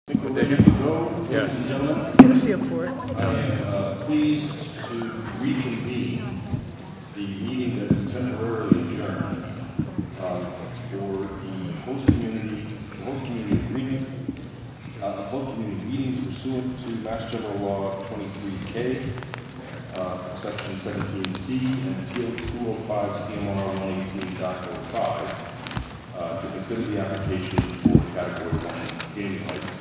We're ready to go, ladies and gentlemen. Get a feel for it. I am pleased to reconvene the meeting that we temporarily adjourned for the host community agreement, host community meeting pursuant to Mass General Law 23K, Section 17C, and TO 205 CMR 118.05 to consider the application for Category 1 gaming license.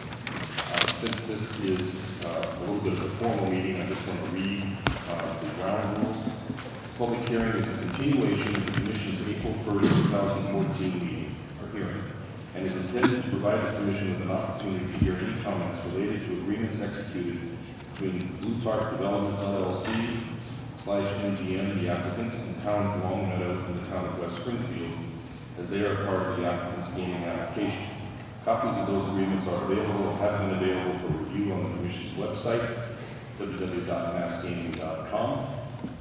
Since this is a little bit of a formal meeting, I just want to read the ground rules. Public hearing is a continuation of the Commission's April 1st, 2014 meeting or hearing, and is intended to provide the Commission with an opportunity to hear any comments related to agreements executed between Blue Tarp Development LLC / MGM, the applicant, and the Town of Long Meadow and the Town of West Springfield, as they are part of the applicant's gaming application. Copies of those agreements are available or have been available for review on the Commission's website, www.massgaming.com.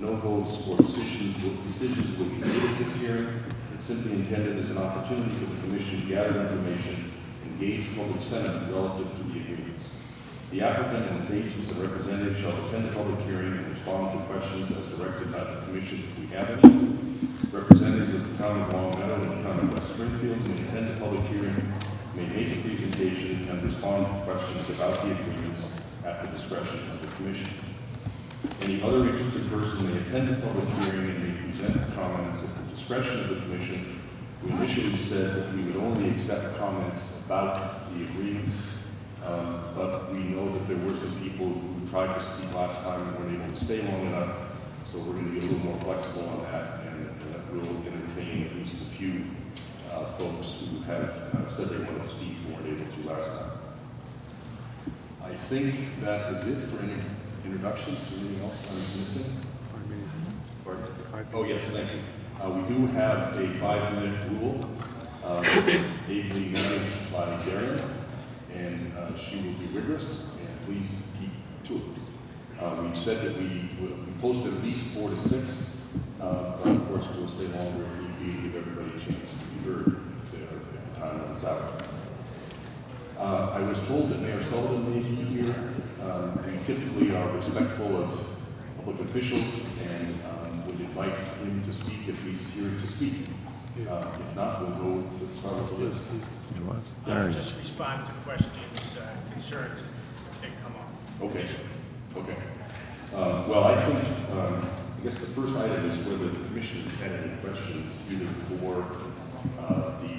No votes or decisions will be made at this hearing. It's simply intended as an opportunity for the Commission to gather information and engage public sentiment relative to the agreements. The applicant and its agents and representatives shall attend the public hearing and respond to questions as directed by the Commission if we have any. Representatives of the Town of Long Meadow and the Town of West Springfield may attend the public hearing, may make a presentation and respond to questions about the agreements at the discretion of the Commission. Any other interested person may attend the public hearing and may present comments at the discretion of the Commission. We initially said that we would only accept comments about the agreements, but we know that there were some people who tried to speak last time and weren't able to stay long enough, so we're going to be a little more flexible on that, and we'll entertain at least a few folks who have said they want to speak and weren't able to last time. I think that is it for any introductions. Anything else I'm missing? Pardon? Oh, yes, thank you. We do have a 5-minute rule, ably managed by Darren, and she will be rigorous, and please keep to it. We've said that we posted at least 4 to 6, but of course we'll stay longer if we give everybody a chance to be heard if the time runs out. I was told that Mayor Sullivan may be here. We typically are respectful of public officials and would invite him to speak if he's here to speak. If not, we'll go to the start of the list. Just respond to questions, concerns if they come up. Okay. Okay. Well, I think, I guess the first item is whether the Commission has had any questions either for the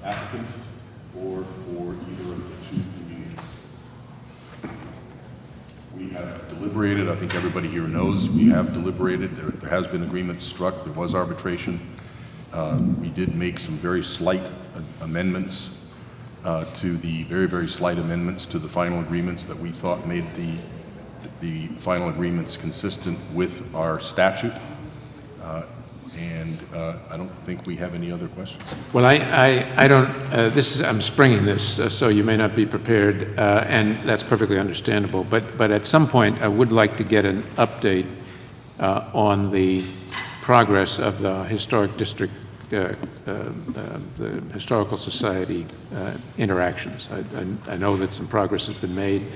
applicant or for either of the two communities. We have deliberated. I think everybody here knows we have deliberated. There has been agreement struck. There was arbitration. We did make some very slight amendments to the very slight amendments to the final agreements that we thought made the final agreements consistent with our statute. And I don't think we have any other questions. Well, I don't, I'm springing this, so you may not be prepared, and that's perfectly understandable. But at some point, I would like to get an update on the progress of the Historic District, the Historical Society interactions. I know that some progress has been made,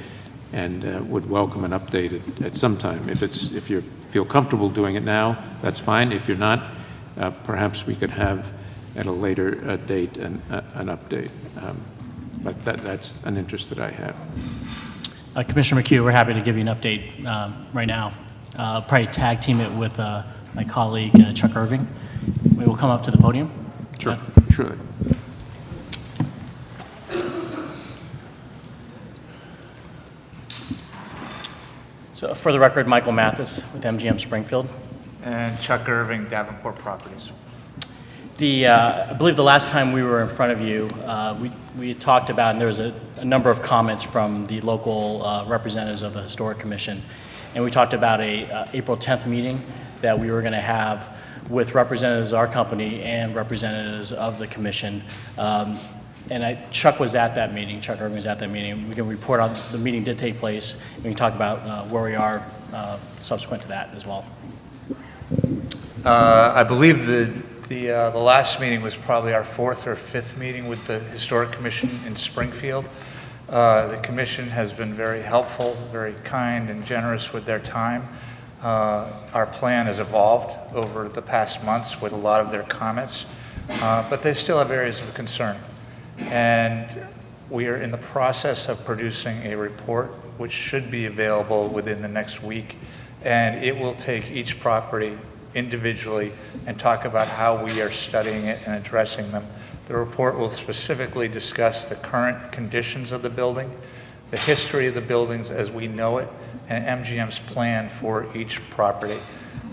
and would welcome an update at some time. If you feel comfortable doing it now, that's fine. If you're not, perhaps we could have at a later date an update. But that's an interest that I have. Commissioner McHugh, we're happy to give you an update right now. I'll probably tag team it with my colleague Chuck Irving. We will come up to the podium. Sure, sure. So for the record, Michael Mathis with MGM Springfield. And Chuck Irving, Davenport Properties. I believe the last time we were in front of you, we had talked about, and there was a number of comments from the local representatives of the Historic Commission, and we talked about a April 10th meeting that we were going to have with representatives of our company and representatives of the Commission. Chuck was at that meeting. Chuck Irving was at that meeting. We can report on the meeting did take place. We can talk about where we are subsequent to that as well. I believe the last meeting was probably our 4th or 5th meeting with the Historic Commission in Springfield. The commission has been very helpful, very kind and generous with their time. Our plan has evolved over the past months with a lot of their comments, but they still have areas of concern. And we are in the process of producing a report which should be available within the next week, and it will take each property individually and talk about how we are studying it and addressing them. The report will specifically discuss the current conditions of the building, the history of the buildings as we know it, and MGM's plan for each property.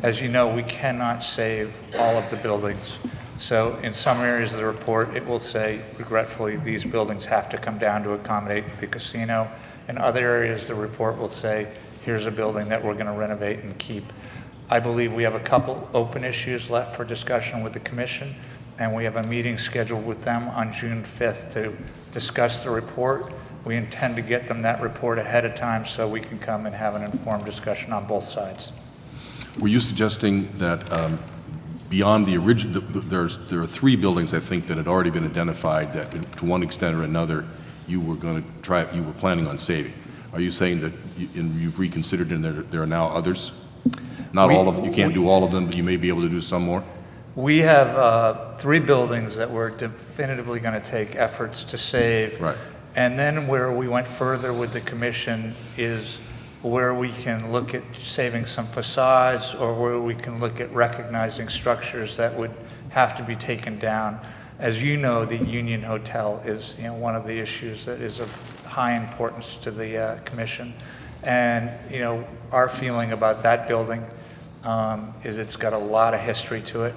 As you know, we cannot save all of the buildings. So in some areas of the report, it will say, regretfully, these buildings have to come down to accommodate the casino. In other areas, the report will say, here's a building that we're going to renovate and keep. I believe we have a couple open issues left for discussion with the commission, and we have a meeting scheduled with them on June 5th to discuss the report. We intend to get them that report ahead of time so we can come and have an informed discussion on both sides. Were you suggesting that beyond the original, there are 3 buildings, I think, that had already been identified that to one extent or another you were planning on saving? Are you saying that you've reconsidered and there are now others? Not all of them, you can't do all of them, but you may be able to do some more? We have 3 buildings that we're definitively going to take efforts to save. Right. And then where we went further with the commission is where we can look at saving some facades or where we can look at recognizing structures that would have to be taken down. As you know, the Union Hotel is one of the issues that is of high importance to the commission. And our feeling about that building is it's got a lot of history to it,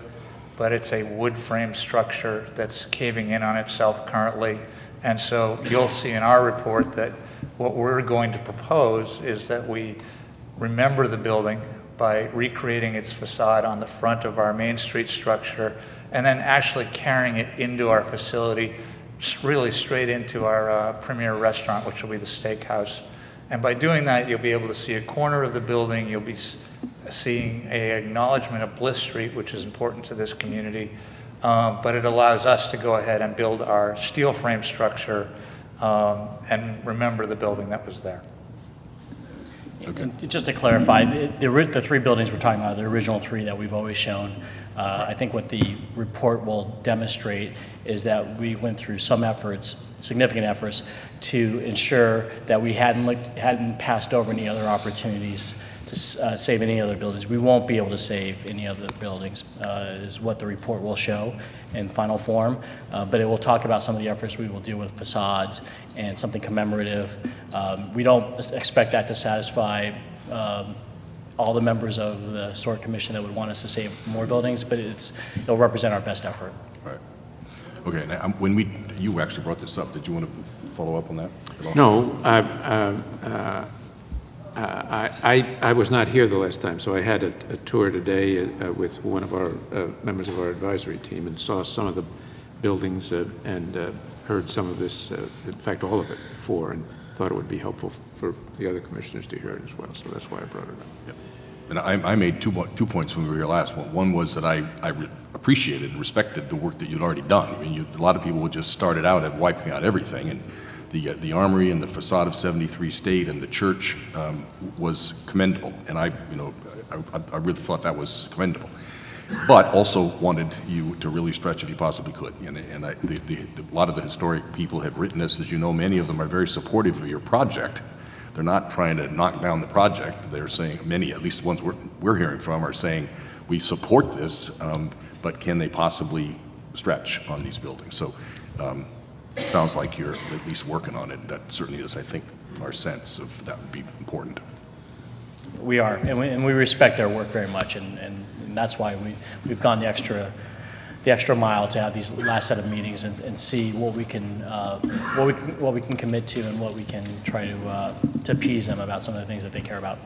but it's a wood frame structure that's caving in on itself currently. And so you'll see in our report that what we're going to propose is that we remember the building by recreating its facade on the front of our Main Street structure and then actually carrying it into our facility, really straight into our premier restaurant, which will be the steakhouse. And by doing that, you'll be able to see a corner of the building. You'll be seeing an acknowledgement of Bliss Street, which is important to this community. But it allows us to go ahead and build our steel frame structure and remember the building that was there. Okay. And just to clarify, the 3 buildings we're talking about, the original 3 that we've always shown, I think what the report will demonstrate is that we went through some efforts, significant efforts, to ensure that we hadn't passed over any other opportunities to save any other buildings. We won't be able to save any other buildings, is what the report will show in final form. But it will talk about some of the efforts we will do with facades and something commemorative. We don't expect that to satisfy all the members of the Historic Commission that would want us to save more buildings, but it'll represent our best effort. Right. Okay, now, you actually brought this up. Did you want to follow up on that at all? No, I was not here the last time, so I had a tour today with one of our members of our advisory team and saw some of the buildings and heard some of this, in fact, all of it before, and thought it would be helpful for the other commissioners to hear it as well, so that's why I brought it up. Yeah. And I made two points when we were here last. One was that I appreciated and respected the work that you'd already done. I mean, a lot of people would just started out at wiping out everything, and the Armory and the facade of 73 State and the church was commendable, and I really thought that was commendable. But also wanted you to really stretch if you possibly could. And a lot of the historic people have written this, as you know, many of them are very supportive of your project. They're not trying to knock down the project. They're saying, many, at least the ones we're hearing from, are saying, we support this, but can they possibly stretch on these buildings? So it sounds like you're at least working on it. That certainly is, I think, our sense of that would be important. We are, and we respect their work very much, and that's why we've gone the extra mile to have these last set of meetings and see what we can commit to and what we can try to appease them about some of the things that they care about.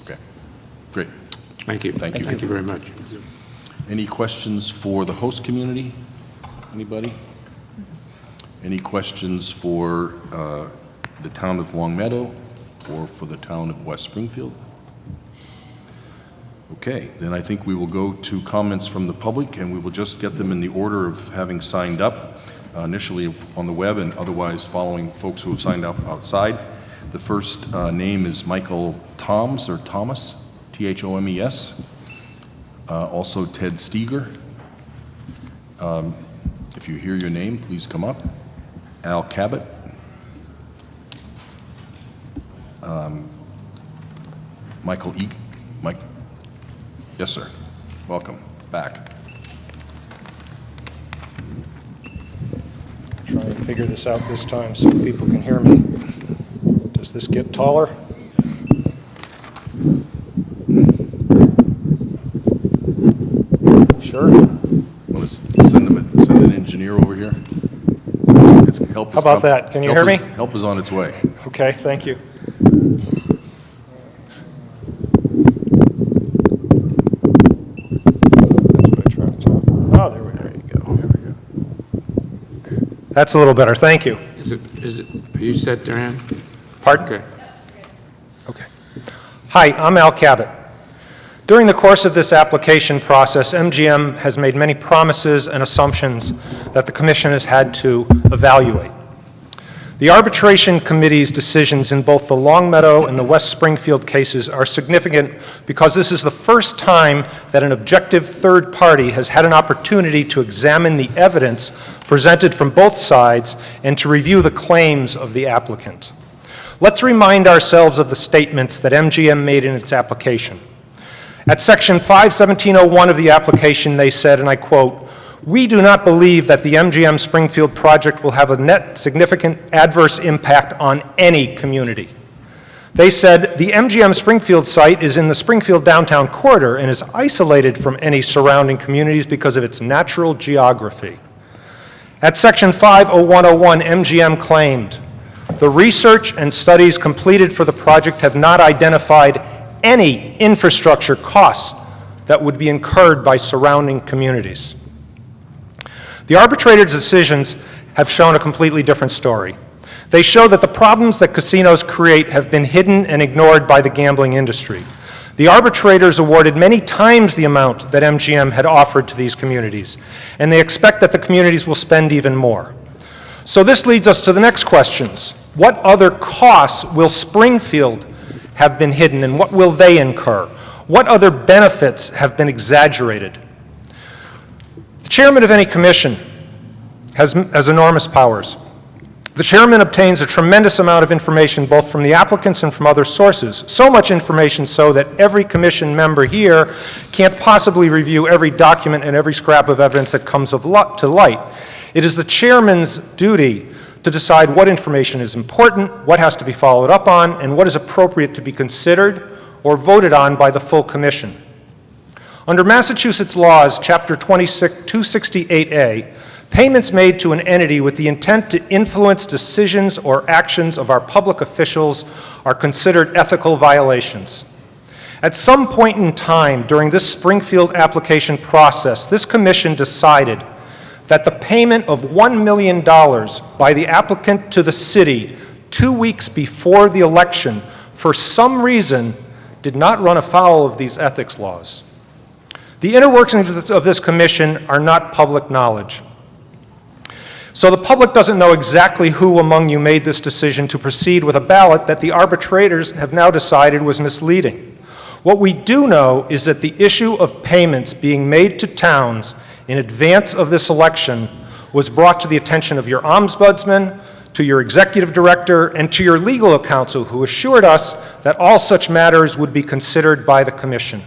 Okay, great. Thank you. Thank you. Thank you very much. Any questions for the host community? Anybody? Any questions for the town of Long Meadow or for the town of West Springfield? Okay, then I think we will go to comments from the public, and we will just get them in the order of having signed up. initially on the web and otherwise following folks who have signed up outside. The first name is Michael Thoms, or Thomas, T-H-O-M-E-S. Also Ted Steger. If you hear your name, please come up. Al Cabot. Michael Eag. Mike. Yes, sir. Welcome back. Try and figure this out this time so people can hear me. Does this get taller? Sure. Well, let's send an engineer over here. Help How about that? Can you hear me? Help is on its way. Okay, thank you. That's what I tried to. Oh, there we go. There you go. That's a little better. Thank you. Are you set, Duran? Pardon? Okay. Okay. Hi, I'm Al Cabot. During the course of this application process, MGM has made many promises and assumptions that the Commission has had to evaluate. The arbitration committee's decisions in both the Longmeadow and the West Springfield cases are significant because this is the first time that an objective third party has had an opportunity to examine the evidence presented from both sides and to review the claims of the applicant. Let's remind ourselves of the statements that MGM made in its application. At Section 51701 of the application, they said, and I quote, "We do not believe that the MGM Springfield project will have a net significant adverse impact on any community." They said, "The MGM Springfield site is in the Springfield downtown corridor and is isolated from any surrounding communities because of its natural geography." At Section 50101, MGM claimed, "The research and studies completed for the project have not identified any infrastructure costs that would be incurred by surrounding communities." The arbitrator's decisions have shown a completely different story. They show that the problems that casinos create have been hidden and ignored by the gambling industry. The arbitrators awarded many times the amount that MGM had offered to these communities, and they expect that the communities will spend even more. So this leads us to the next questions. What other costs will Springfield have been hidden, and what will they incur? What other benefits have been exaggerated? The chairman of any commission has enormous powers. The chairman obtains a tremendous amount of information both from the applicants and from other sources, so much information so that every commission member here can't possibly review every document and every scrap of evidence that comes to light. It is the chairman's duty to decide what information is important, what has to be followed up on, and what is appropriate to be considered or voted on by the full commission. Under Massachusetts laws, Chapter 268A, payments made to an entity with the intent to influence decisions or actions of our public officials are considered ethical violations. At some point in time during this Springfield application process, this commission decided that the payment of $1 million by the applicant to the city 2 weeks before the election, for some reason, did not run afoul of these ethics laws. The inner workings of this commission are not public knowledge. So the public doesn't know exactly who among you made this decision to proceed with a ballot that the arbitrators have now decided was misleading. What we do know is that the issue of payments being made to towns in advance of this election was brought to the attention of your ombudsman, to your executive director, and to your legal counsel, who assured us that all such matters would be considered by the commission.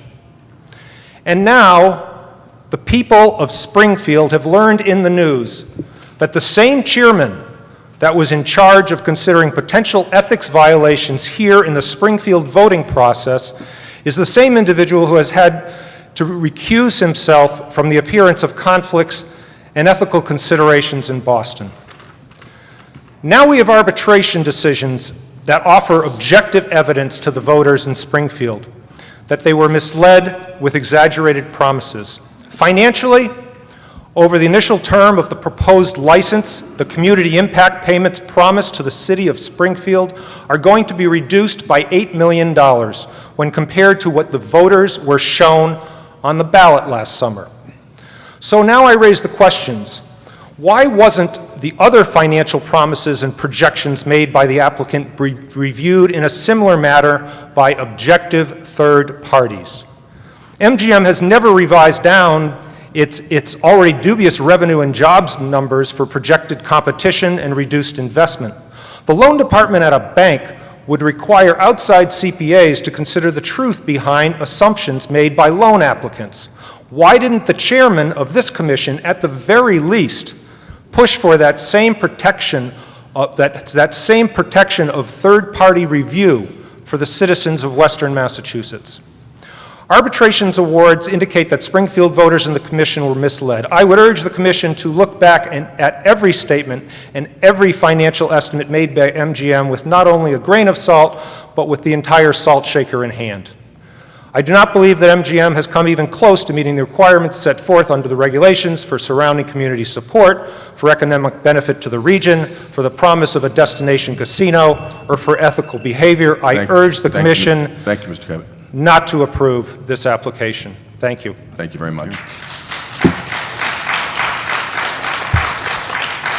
And now, the people of Springfield have learned in the news that the same chairman that was in charge of considering potential ethics violations here in the Springfield voting process is the same individual who has had to recuse himself from the appearance of conflicts and ethical considerations in Boston. Now we have arbitration decisions that offer objective evidence to the voters in Springfield that they were misled with exaggerated promises. Financially, over the initial term of the proposed license, the community impact payments promised to the city of Springfield are going to be reduced by $8 million when compared to what the voters were shown on the ballot last summer. So now I raise the questions. Why wasn't the other financial promises and projections made by the applicant be reviewed in a similar manner by objective third parties. MGM has never revised down its already dubious revenue and jobs numbers for projected competition and reduced investment. The loan department at a bank would require outside CPAs to consider the truth behind assumptions made by loan applicants. Why didn't the chairman of this commission, at the very least, push for that same protection of third-party review for the citizens of Western Massachusetts? Arbitrations awards indicate that Springfield voters and the commission were misled. I would urge the commission to look back at every statement and every financial estimate made by MGM with not only a grain of salt, but with the entire salt shaker in hand. I do not believe that MGM has come even close to meeting the requirements set forth under the regulations for surrounding community support, for economic benefit to the region, for the promise of a destination casino, or for ethical behavior. I urge the commission Thank you, Mr. Cabot. not to approve this application. Thank you. Thank you very much.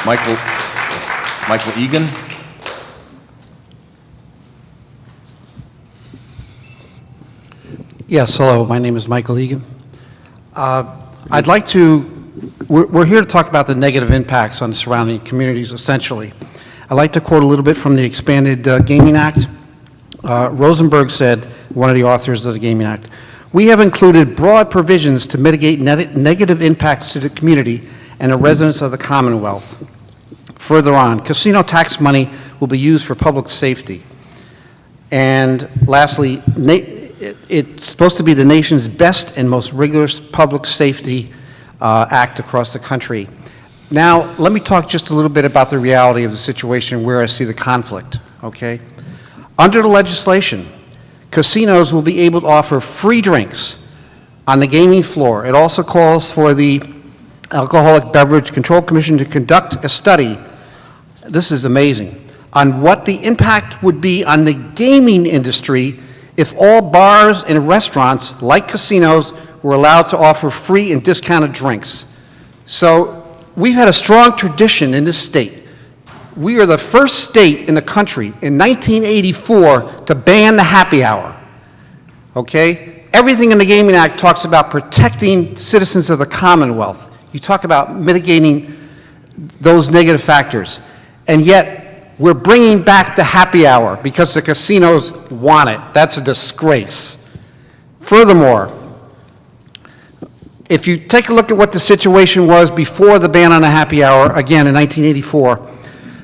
Michael Egan. Yes, hello, my name is Michael Egan. I'd like to, we're here to talk about the negative impacts on surrounding communities, essentially. I'd like to quote a little bit from the Expanded Gaming Act. Rosenberg said, one of the authors of the Gaming Act, "We have included broad provisions to mitigate negative impacts to the community and the residents of the Commonwealth." Further on, casino tax money will be used for public safety. And lastly, it's supposed to be the nation's best and most rigorous public safety act across the country. Now, let me talk just a little bit about the reality of the situation where I see the conflict, okay? Under the legislation, casinos will be able to offer free drinks on the gaming floor. It also calls for the Alcoholic Beverage Control Commission to conduct a study, this is amazing, on what the impact would be on the gaming industry if all bars and restaurants, like casinos, were allowed to offer free and discounted drinks. So we've had a strong tradition in this state. We are the first state in the country in 1984 to ban the happy hour, okay? Everything in the Gaming Act talks about protecting citizens of the Commonwealth. You talk about mitigating those negative factors, and yet we're bringing back the happy hour because the casinos want it. That's a disgrace. Furthermore, if you take a look at what the situation was before the ban on the happy hour, again in 1984,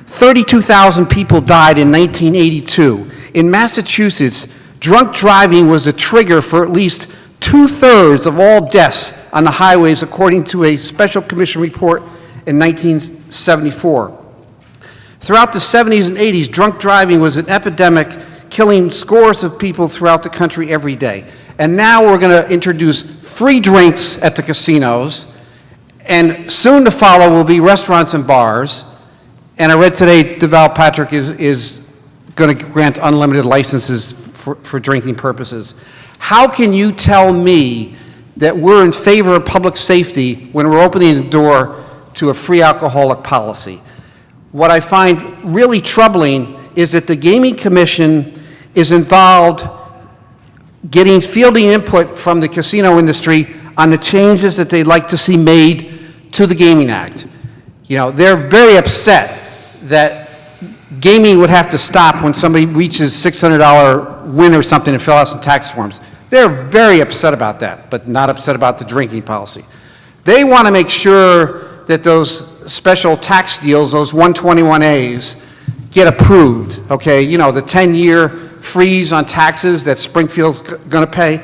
32,000 people died in 1982. In Massachusetts, drunk driving was a trigger for at least 2/3 of all deaths on the highways, according to a special commission report in 1974. Throughout the 70s and 80s, drunk driving was an epidemic, killing scores of people throughout the country every day. And now we're going to introduce free drinks at the casinos, and soon to follow will be restaurants and bars. And I read today Deval Patrick is going to grant unlimited licenses for drinking purposes. How can you tell me that we're in favor of public safety when we're opening the door to a free alcoholic policy? What I find really troubling is that the Gaming Commission is involved fielding input from the casino industry on the changes that they'd like to see made to the Gaming Act. You know, they're very upset that gaming would have to stop when somebody reaches $600 win or something and fill out some tax forms. They're very upset about that, but not upset about the drinking policy. They want to make sure that those special tax deals, those 121As, get approved, okay? You know, the 10-year freeze on taxes that Springfield's going to pay.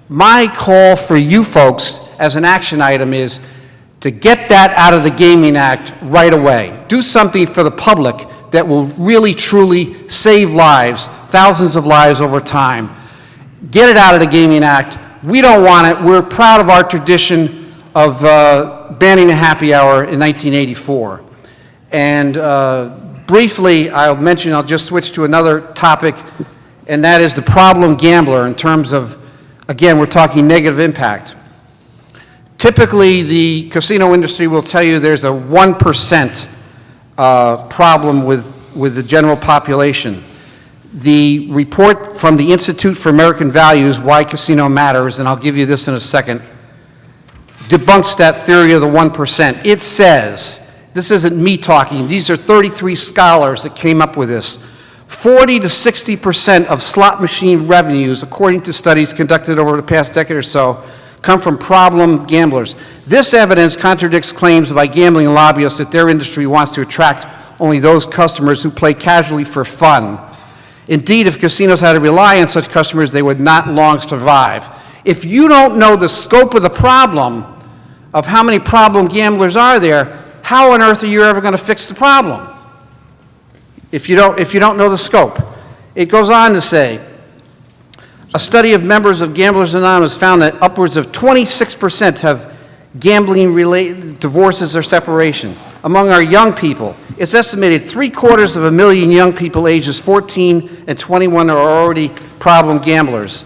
My call for you folks as an action item is to get that out of the Gaming Act right away. Do something for the public that will really, truly save lives, thousands of lives over time. Get it out of the Gaming Act. We don't want it. We're proud of our tradition of banning the happy hour in 1984. And briefly, I'll just switch to another topic, and that is the problem gambler in terms of, again, we're talking negative impact. Typically, the casino industry will tell you there's a 1% problem with the general population. The report from the Institute for American Values, Why Casino Matters, and I'll give you this in a second, debunks that theory of the 1%. It says, this isn't me talking, these are 33 scholars that came up with this, 40 to 60% of slot machine revenues, according to studies conducted over the past decade or so, come from problem gamblers. This evidence contradicts claims by gambling lobbyists that their industry wants to attract only those customers who play casually for fun. Indeed, if casinos had to rely on such customers, they would not long survive. If you don't know the scope of the problem, of how many problem gamblers are there, how on earth are you ever going to fix the problem? If you don't know the scope. It goes on to say, a study of members of Gamblers Anonymous found that upwards of 26% have gambling-related divorces or separation. Among our young people, it's estimated 750,000 young people ages 14 and 21 are already problem gamblers.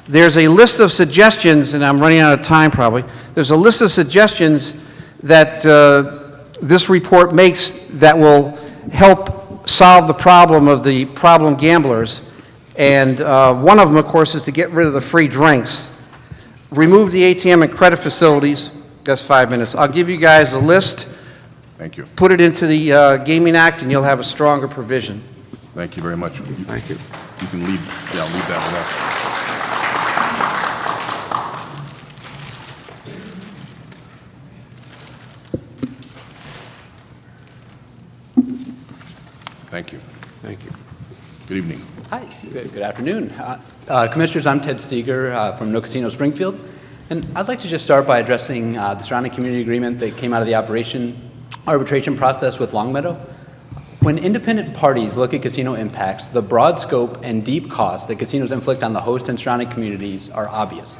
There's a list of suggestions, and I'm running out of time probably, there's a list of suggestions that this report makes that will help solve the problem of the problem gamblers. And one of them, of course, is to get rid of the free drinks. Remove the ATM and credit facilities. That's 5 minutes. I'll give you guys a list. Thank you. Put it into the Gaming Act, and you'll have a stronger provision. Thank you very much. Thank you. You can leave that with us. Thank you. Thank you. Good evening. Hi, good afternoon. Commissioners, I'm Ted Steger from No Casino Springfield, and I'd like to just start by addressing the surrounding community agreement that came out of the arbitration process with Longmeadow. When independent parties look at casino impacts, the broad scope and deep costs that casinos inflict on the host and surrounding communities are obvious.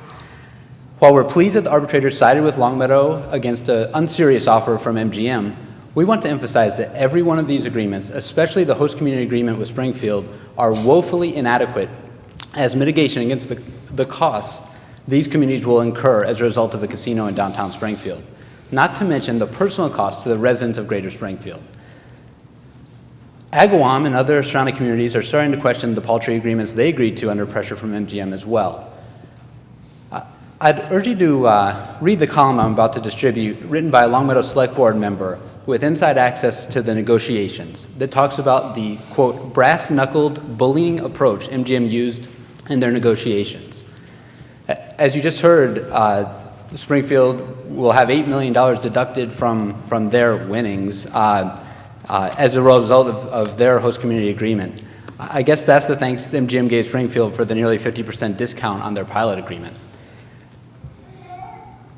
While we're pleased that the arbitrators sided with Longmeadow against an unserious offer from MGM, we want to emphasize that every one of these agreements, especially the host community agreement with Springfield, are woefully inadequate as mitigation against the costs these communities will incur as a result of a casino in downtown Springfield, not to mention the personal costs to the residents of Greater Springfield. Agawam and other surrounding communities are starting to question the paltry agreements they agreed to under pressure from MGM as well. I'd urge you to read the column I'm about to distribute, written by a Longmeadow Select Board member with inside access to the negotiations, that talks about the, quote, brass-knuckled bullying approach MGM used in their negotiations. As you just heard, Springfield will have $8 million deducted from their winnings as a result of their host community agreement. I guess that's the thanks MGM gave Springfield for the nearly 50% discount on their pilot agreement.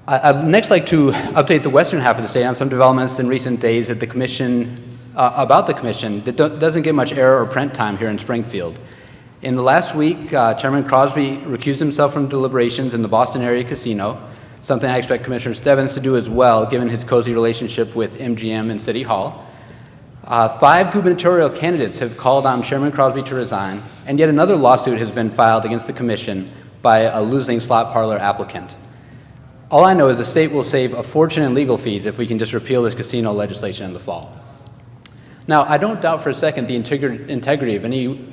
I'd next like to update the western half of the state on some developments in recent days at the commission, about the commission that doesn't get much air or print time here in Springfield. In the last week, Chairman Crosby recused himself from deliberations in the Boston area casino, something I expect Commissioner Stebbins to do as well, given his cozy relationship with MGM and City Hall. 5 gubernatorial candidates have called on Chairman Crosby to resign, and yet another lawsuit has been filed against the commission by a losing slot parlor applicant. All I know is the state will save a fortune in legal fees if we can just repeal this casino legislation in the fall. Now, I don't doubt for a second the integrity of any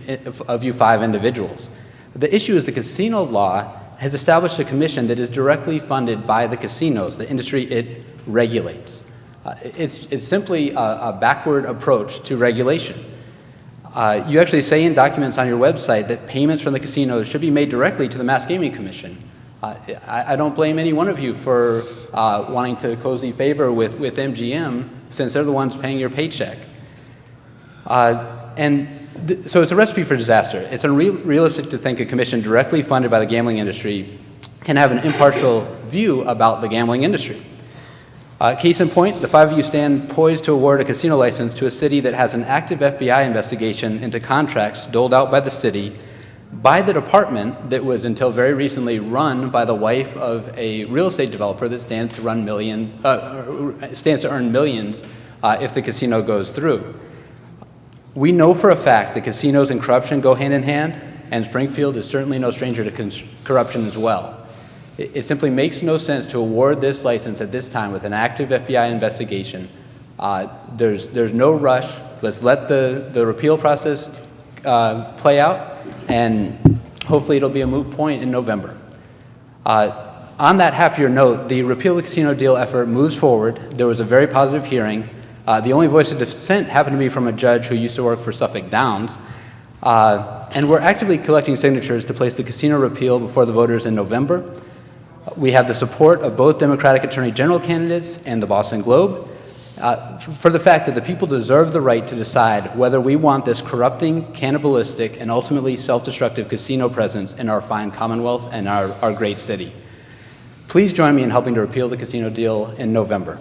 of you 5 individuals. The issue is the casino law has established a commission that is directly funded by the casinos, the industry it regulates. It's simply a backward approach to regulation. You actually say in documents on your website that payments from the casinos should be made directly to the Mass Gaming Commission. I don't blame any one of you for wanting to cozy favor with MGM, since they're the ones paying your paycheck. So it's a recipe for disaster. It's unrealistic to think a commission directly funded by the gambling industry can have an impartial view about the gambling industry. Case in point, the 5 of you stand poised to award a casino license to a city that has an active FBI investigation into contracts doled out by the city by the department that was until very recently run by the wife of a real estate developer that stands to earn millions if the casino goes through. We know for a fact that casinos and corruption go hand in hand, and Springfield is certainly no stranger to corruption as well. It simply makes no sense to award this license at this time with an active FBI investigation There's no rush. Let's let the repeal process play out, and hopefully it'll be a moot point in November. On that happier note, the repeal the casino deal effort moves forward. There was a very positive hearing. The only voice of dissent happened to be from a judge who used to work for Suffolk Downs. And we're actively collecting signatures to place the casino repeal before the voters in November. We have the support of both Democratic Attorney General candidates and the Boston Globe for the fact that the people deserve the right to decide whether we want this corrupting, cannibalistic, and ultimately self-destructive casino presence in our fine Commonwealth and our great city. Please join me in helping to repeal the casino deal in November.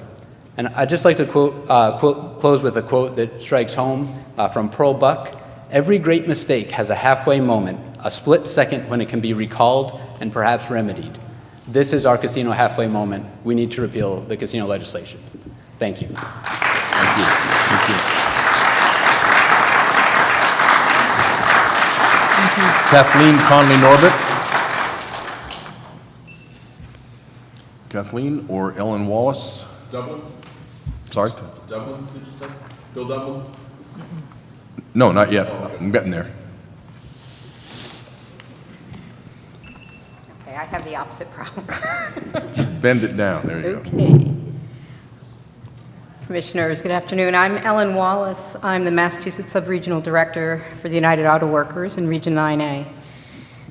And I'd just like to close with a quote that strikes home from Pearl Buck. Every great mistake has a halfway moment, a split second when it can be recalled and perhaps remedied. This is our casino halfway moment. We need to repeal the casino legislation. Thank you. Thank you. Thank you. Kathleen Conley-Norbert. Kathleen or Ellen Wallace? Dublin? Sorry? Dublin, did you say? Phil Dublin? No, not yet. I'm getting there. Okay, I have the opposite problem. Bend it down. There you go. Okay. Commissioners, good afternoon. I'm Ellen Wallace. I'm the Massachusetts Subregional Director for the United Auto Workers in Region 9A.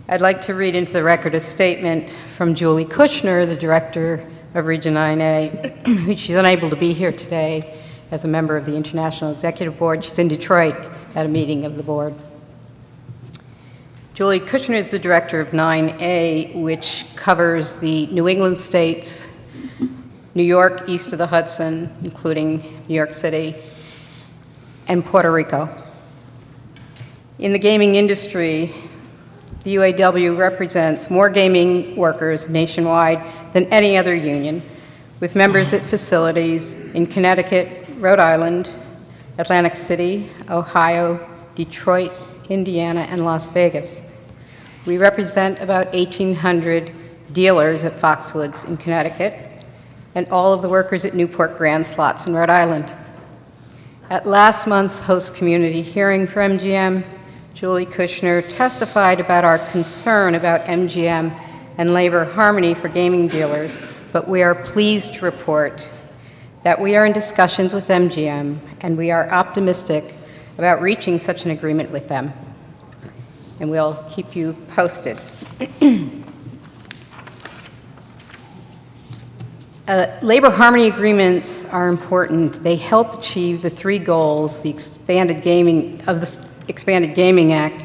I'd like to read into the record a statement from Julie Kushner, the Director of Region 9A. She's unable to be here today as a member of the International Executive Board. She's in Detroit at a meeting of the board. Julie Kushner is the Director of 9A, which covers the New England states, New York east of the Hudson, including New York City, and Puerto Rico. In the gaming industry, the UAW represents more gaming workers nationwide than any other union, with members at facilities in Connecticut, Rhode Island, Atlantic City, Ohio, Detroit, Indiana, and Las Vegas. We represent about 1,800 dealers at Foxwoods in Connecticut, and all of the workers at Newport Grand Slots in Rhode Island. At last month's host community hearing for MGM, Julie Kushner testified about our concern about MGM and labor harmony for gaming dealers, but we are pleased to report that we are in discussions with MGM, and we are optimistic about reaching such an agreement with them. And we'll keep you posted. Labor harmony agreements are important. They help achieve the three goals the expanded gaming Act.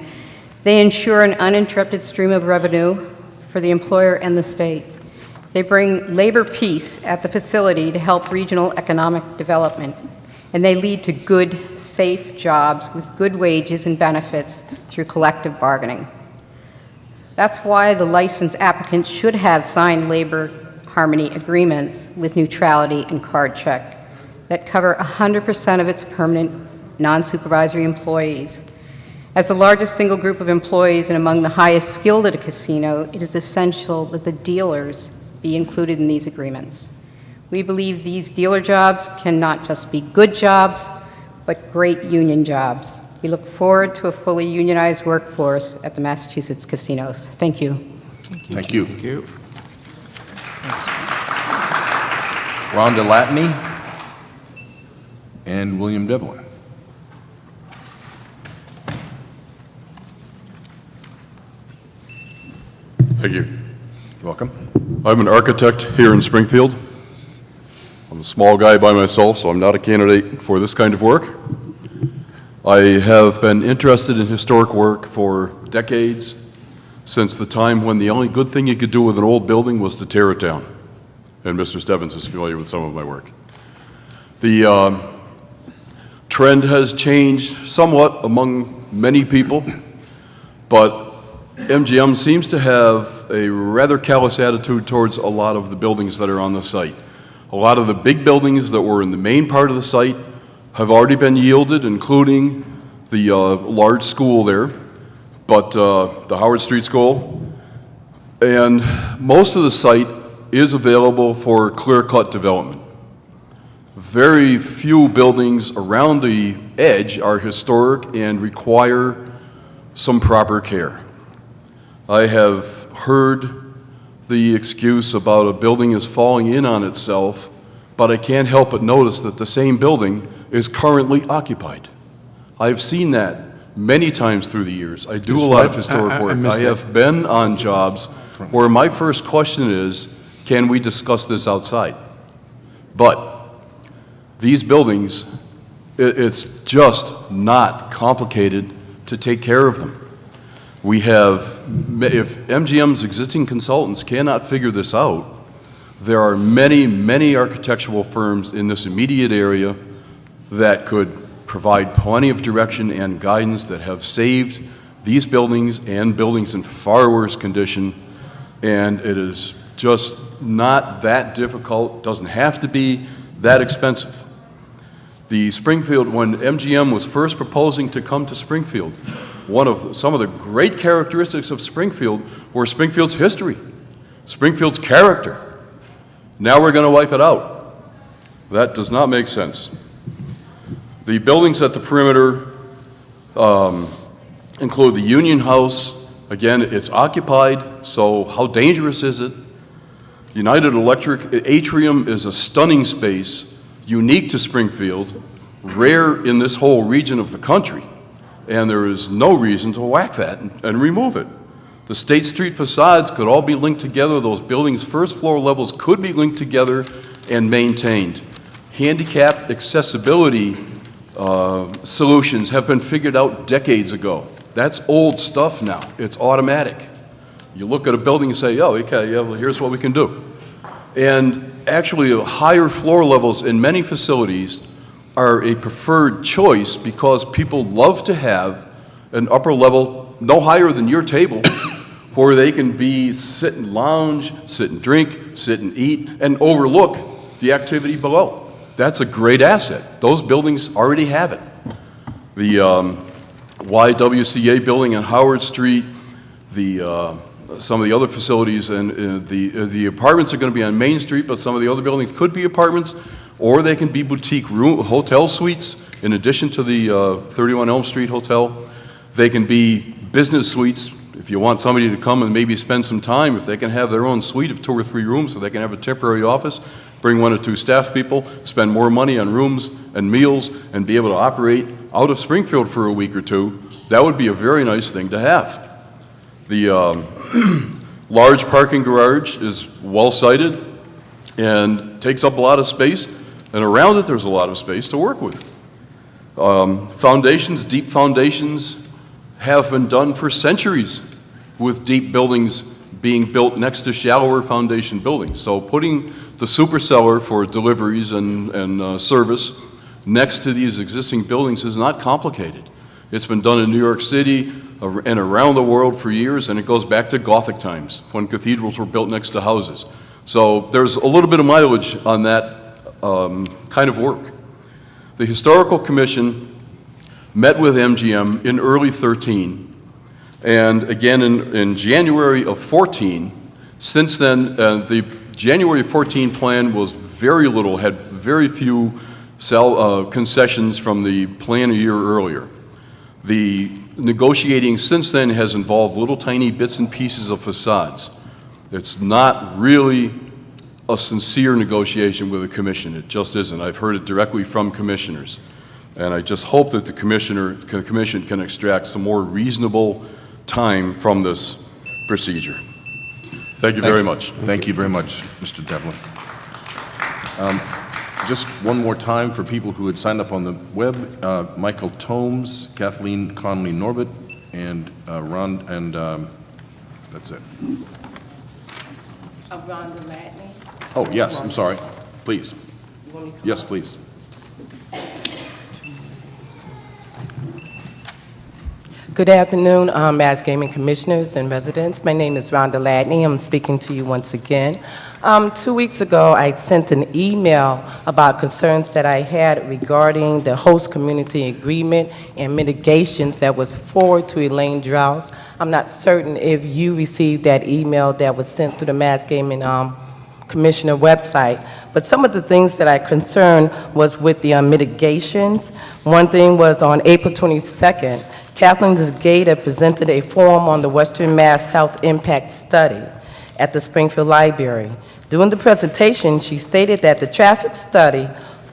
They ensure an uninterrupted stream of revenue for the employer and the state. They bring labor peace at the facility to help regional economic development. And they lead to good, safe jobs with good wages and benefits through collective bargaining. That's why the license applicants should have signed labor harmony agreements with neutrality and card check that cover 100% of its permanent non-supervisory employees. As the largest single group of employees and among the highest skilled at a casino, it is essential that the dealers be included in these agreements. We believe these dealer jobs can not just be good jobs, but great union jobs. We look forward to a fully unionized workforce at the Massachusetts casinos. Thank you. Thank you. Rhonda Latney and William Devlin. Thank you. Welcome. I'm an architect here in Springfield. I'm a small guy by myself, so I'm not a candidate for this kind of work. I have been interested in historic work for decades, since the time when the only good thing you could do with an old building was to tear it down. And Mr. Stebbins is familiar with some of my work. The trend has changed somewhat among many people, but MGM seems to have a rather callous attitude towards a lot of the buildings that are on the site. A lot of the big buildings that were in the main part of the site have already been yielded, including the large school there, but the Howard Street School. And most of the site is available for clear-cut development. Very few buildings around the edge are historic and require some proper care. I have heard the excuse about a building is falling in on itself, but I can't help but notice that the same building is currently occupied. I've seen that many times through the years. I do a lot of historic work. I have been on jobs where my first question is, can we discuss this outside? But these buildings, it's just not complicated to take care of them. We have, if MGM's existing consultants cannot figure this out, there are many, many architectural firms in this immediate area that could provide plenty of direction and guidance that have saved these buildings and buildings in far worse condition, and it is just not that difficult, doesn't have to be that expensive. The Springfield, when MGM was first proposing to come to Springfield, some of the great characteristics of Springfield were Springfield's history, Springfield's character. Now we're going to wipe it out. That does not make sense. The buildings at the perimeter include the Union House. Again, it's occupied, so how dangerous is it? United Electric Atrium is a stunning space, unique to Springfield, rare in this whole region of the country, and there is no reason to whack that and remove it. The State Street facades could all be linked together. Those buildings' first floor levels could be linked together and maintained. Handicap accessibility solutions have been figured out decades ago. That's old stuff now. It's automatic. You look at a building and say, oh, okay, yeah, well, here's what we can do. And actually, higher floor levels in many facilities are a preferred choice because people love to have an upper level, no higher than your table, where they can be sit and lounge, sit and drink, sit and eat, and overlook the activity below. That's a great asset. Those buildings already have it. The YWCA building on Howard Street, some of the other facilities, and the apartments are going to be on Main Street, but some of the other buildings could be apartments, or they can be boutique hotel suites in addition to the 31 Elm Street Hotel. They can be business suites if you want somebody to come and maybe spend some time, if they can have their own suite of 2 or 3 rooms so they can have a temporary office, bring 1 or 2 staff people, spend more money on rooms and meals, and be able to operate out of Springfield for a week or 2. That would be a very nice thing to have. The large parking garage is well-sited and takes up a lot of space, and around it there's a lot of space to work with. Foundations, deep foundations, have been done for centuries with deep buildings being built next to shallower foundation buildings. So putting the supercellar for deliveries and service next to these existing buildings is not complicated. It's been done in New York City and around the world for years, and it goes back to Gothic times when cathedrals were built next to houses. So there's a little bit of mileage on that kind of work. The Historical Commission met with MGM in early 13, and again in January of 14. Since then, the January 14 plan was very little, had very few concessions from the plan a year earlier. The negotiating since then has involved little tiny bits and pieces of facades. It's not really a sincere negotiation with the commission. It just isn't. I've heard it directly from commissioners. And I just hope that the commission can extract some more reasonable time from this procedure. Thank you very much. Thank you very much, Mr. Devlin. Just one more time for people who had signed up on the web, Michael Tomes, Kathleen Conley-Norbert, and Ron, and that's it. Rhonda Latney. Oh, yes, I'm sorry. Please. Yes, please. Good afternoon, Mass Gaming Commissioners and residents. My name is Rhonda Latney. I'm speaking to you once again. 2 weeks ago, I sent an email about concerns that I had regarding the host community agreement and mitigations that was forwarded to Elaine Drowse. I'm not certain if you received that email that was sent through the Mass Gaming Commissioner website. But some of the things that I concerned was with the mitigations. One thing was on April 22nd, Kathleen Zagata presented a forum on the Western Mass Health Impact Study at the Springfield Library. During the presentation, she stated that the traffic study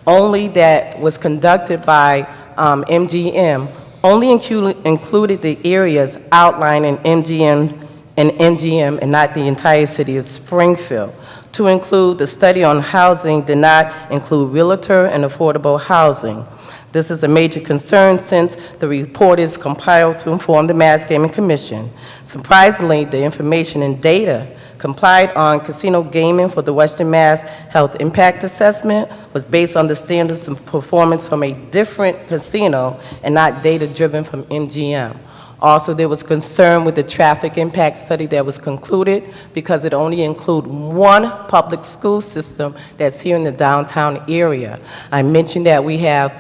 only that was conducted by MGM only included the areas outlined in MGM and not the entire city of Springfield. To include the study on housing did not include realtor and affordable housing. This is a major concern since the report is compiled to inform the Mass Gaming Commission. Surprisingly, the information and data complied on casino gaming for the Western Mass Health Impact Assessment was based on the standards of performance from a different casino and not data driven from MGM. Also, there was concern with the traffic impact study that was concluded because it only included one public school system that's here in the downtown area. I mentioned that we have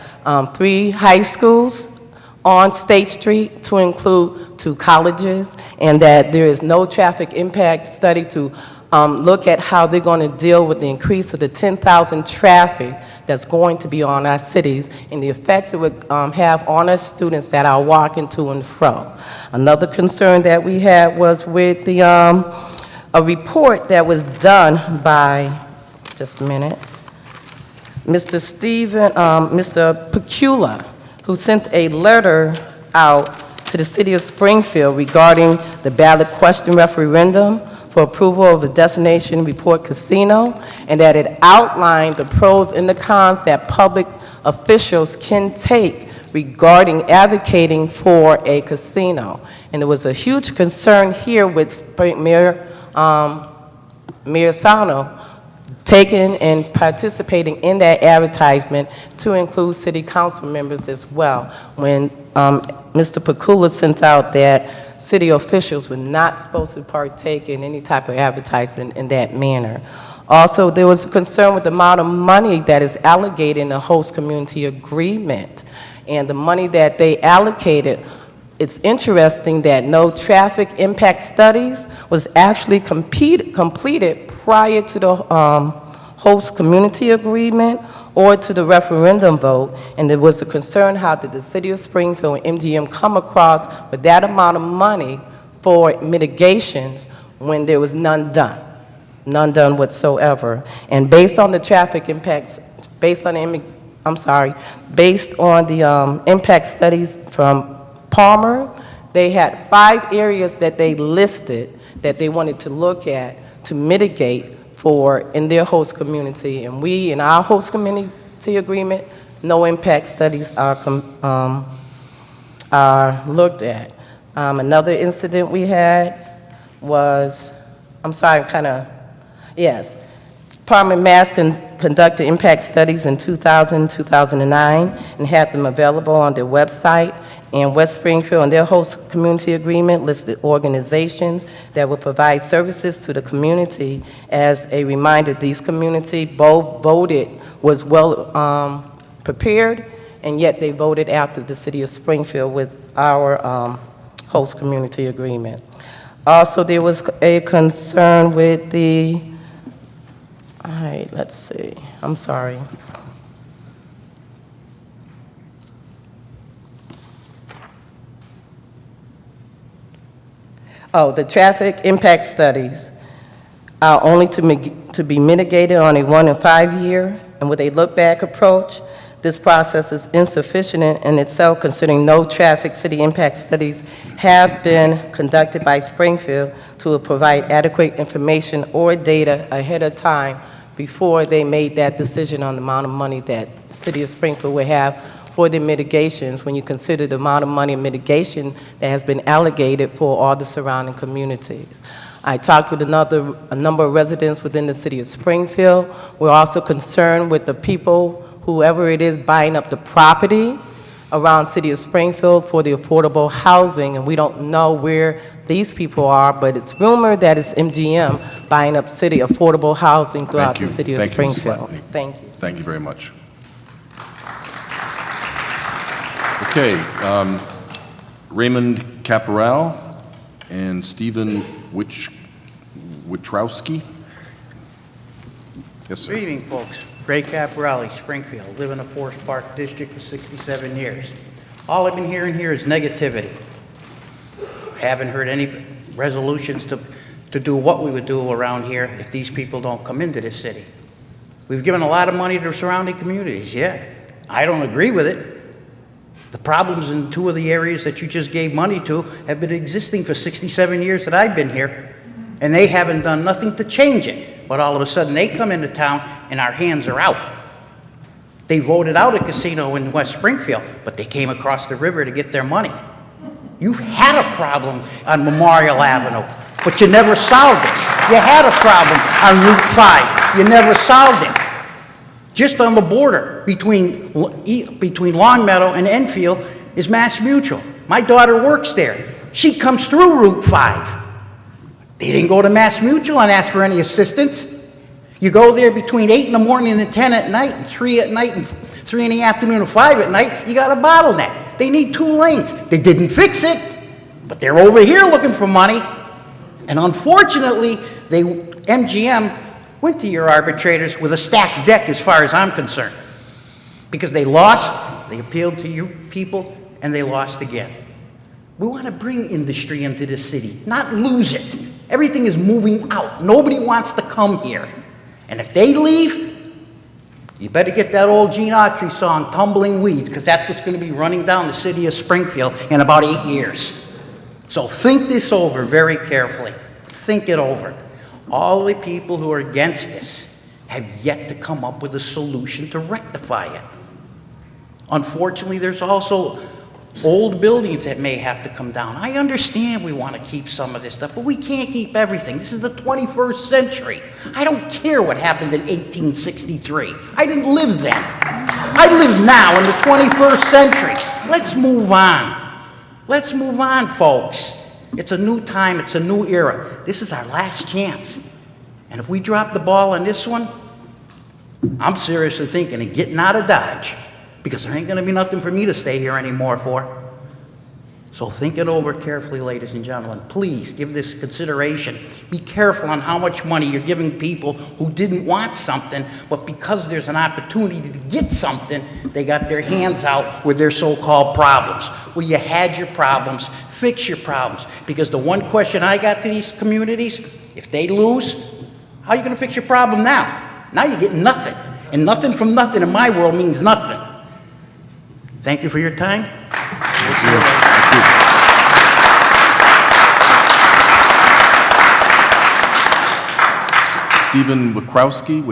3 high schools on State Street to include 2 colleges, and that there is no traffic impact study to look at how they're going to deal with the increase of the 10,000 traffic that's going to be on our cities and the effects it would have on our students that are walking to and fro. Another concern that we had was with the a report that was done by, just a minute, Mr. Pecula, who sent a letter out to the city of Springfield regarding the ballot question referendum for approval of a destination report casino, and that it outlined the pros and the cons that public officials can take regarding advocating for a casino. And there was a huge concern here with Mayor Sano taking and participating in that advertisement to include city council members as well, when Mr. Pecula sent out that city officials were not supposed to partake in any type of advertisement in that manner. Also, there was a concern with the amount of money that is allocated in the host community agreement and the money that they allocated. It's interesting that no traffic impact studies was actually completed prior to the host community agreement or to the referendum vote, and there was a concern how did the city of Springfield and MGM come across with that amount of money for mitigations when there was none done whatsoever. And based on the traffic impacts, based on the impact studies from Palmer, they had 5 areas that they listed that they wanted to look at to mitigate for in their host community, and we, in our host community agreement, no impact studies are looked at. Another incident we had was, Department of Mass conducted impact studies in 2000, 2009, and had them available on their website. And West Springfield and their host community agreement listed organizations that would provide services to the community. As a reminder, these community both voted, was well prepared, and yet they voted after the city of Springfield with our host community agreement. Also, there was a concern with the, the traffic impact studies are only to be mitigated on a 1 and 5 year, and with a look-back approach, this process is insufficient in itself, considering no traffic city impact studies have been conducted by Springfield to provide adequate information or data ahead of time before they made that decision on the amount of money that the city of Springfield would have for the mitigations, when you consider the amount of money in mitigation that has been allocated for all the surrounding communities. I talked with a number of residents within the city of Springfield. We're also concerned with the people, whoever it is, buying up the property around city of Springfield for the affordable housing, and we don't know where these people are, but it's rumored that it's MGM buying up city affordable housing throughout the city of Springfield. Thank you. Thank you very much. Okay, Raymond Caporal and Stephen Witrowski. Yes, sir. Good evening, folks. Ray Caporelli, Springfield. Live in the Forest Park District for 67 years. All I've been hearing here is negativity. Haven't heard any resolutions to do what we would do around here if these people don't come into this city. We've given a lot of money to surrounding communities, yeah. I don't agree with it. The problems in 2 of the areas that you just gave money to have been existing for 67 years that I've been here, and they haven't done nothing to change it. But all of a sudden, they come into town, and our hands are out. They voted out a casino in West Springfield, but they came across the river to get their money. You've had a problem on Memorial Avenue, but you never solved it. You had a problem on Route 5. You never solved it. Just on the border between Longmeadow and Enfield is Mass Mutual. My daughter works there. She comes through Route 5. They didn't go to Mass Mutual and ask for any assistance. You go there between 8 in the morning and 10 at night, and 3 at night, and 3 in the afternoon and 5 at night, you got a bottleneck. They need 2 lanes. They didn't fix it, but they're over here looking for money. And unfortunately, MGM went to your arbitrators with a stacked deck as far as I'm concerned. Because they lost, they appealed to you people, and they lost again. We want to bring industry into the city, not lose it. Everything is moving out. Nobody wants to come here. And if they leave, you better get that old Gene Autry song, Tumbling Weeds, because that's what's going to be running down the city of Springfield in about 8 years. So think this over very carefully. Think it over. All the people who are against this have yet to come up with a solution to rectify it. Unfortunately, there's also old buildings that may have to come down. I understand we want to keep some of this stuff, but we can't keep everything. This is the 21st century. I don't care what happened in 1863. I didn't live then. I live now in the 21st century. Let's move on. Let's move on, folks. It's a new time. It's a new era. This is our last chance. And if we drop the ball on this one, I'm seriously thinking of getting out of Dodge, because there ain't going to be nothing for me to stay here anymore for. So think it over carefully, ladies and gentlemen. Please give this consideration. Be careful on how much money you're giving people who didn't want something, but because there's an opportunity to get something, they got their hands out with their so-called problems. Well, you had your problems. Fix your problems. Because the one question I got to these communities, if they lose, how are you going to fix your problem now? Now you get nothing. And nothing from nothing in my world means nothing. Thank you for your time. Stephen Wichkowski.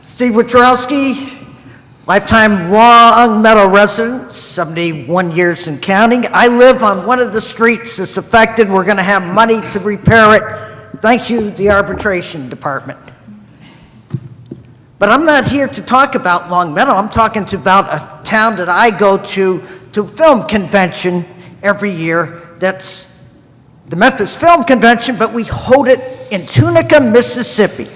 Steve Wichkowski, lifetime Longmeadow resident, 71 years and counting. I live on one of the streets that's affected. We're going to have money to repair it. Thank you, the arbitration department. But I'm not here to talk about Longmeadow. I'm talking about a town that I go to film convention every year. That's the Memphis Film Convention, but we hold it in Tunica, Mississippi.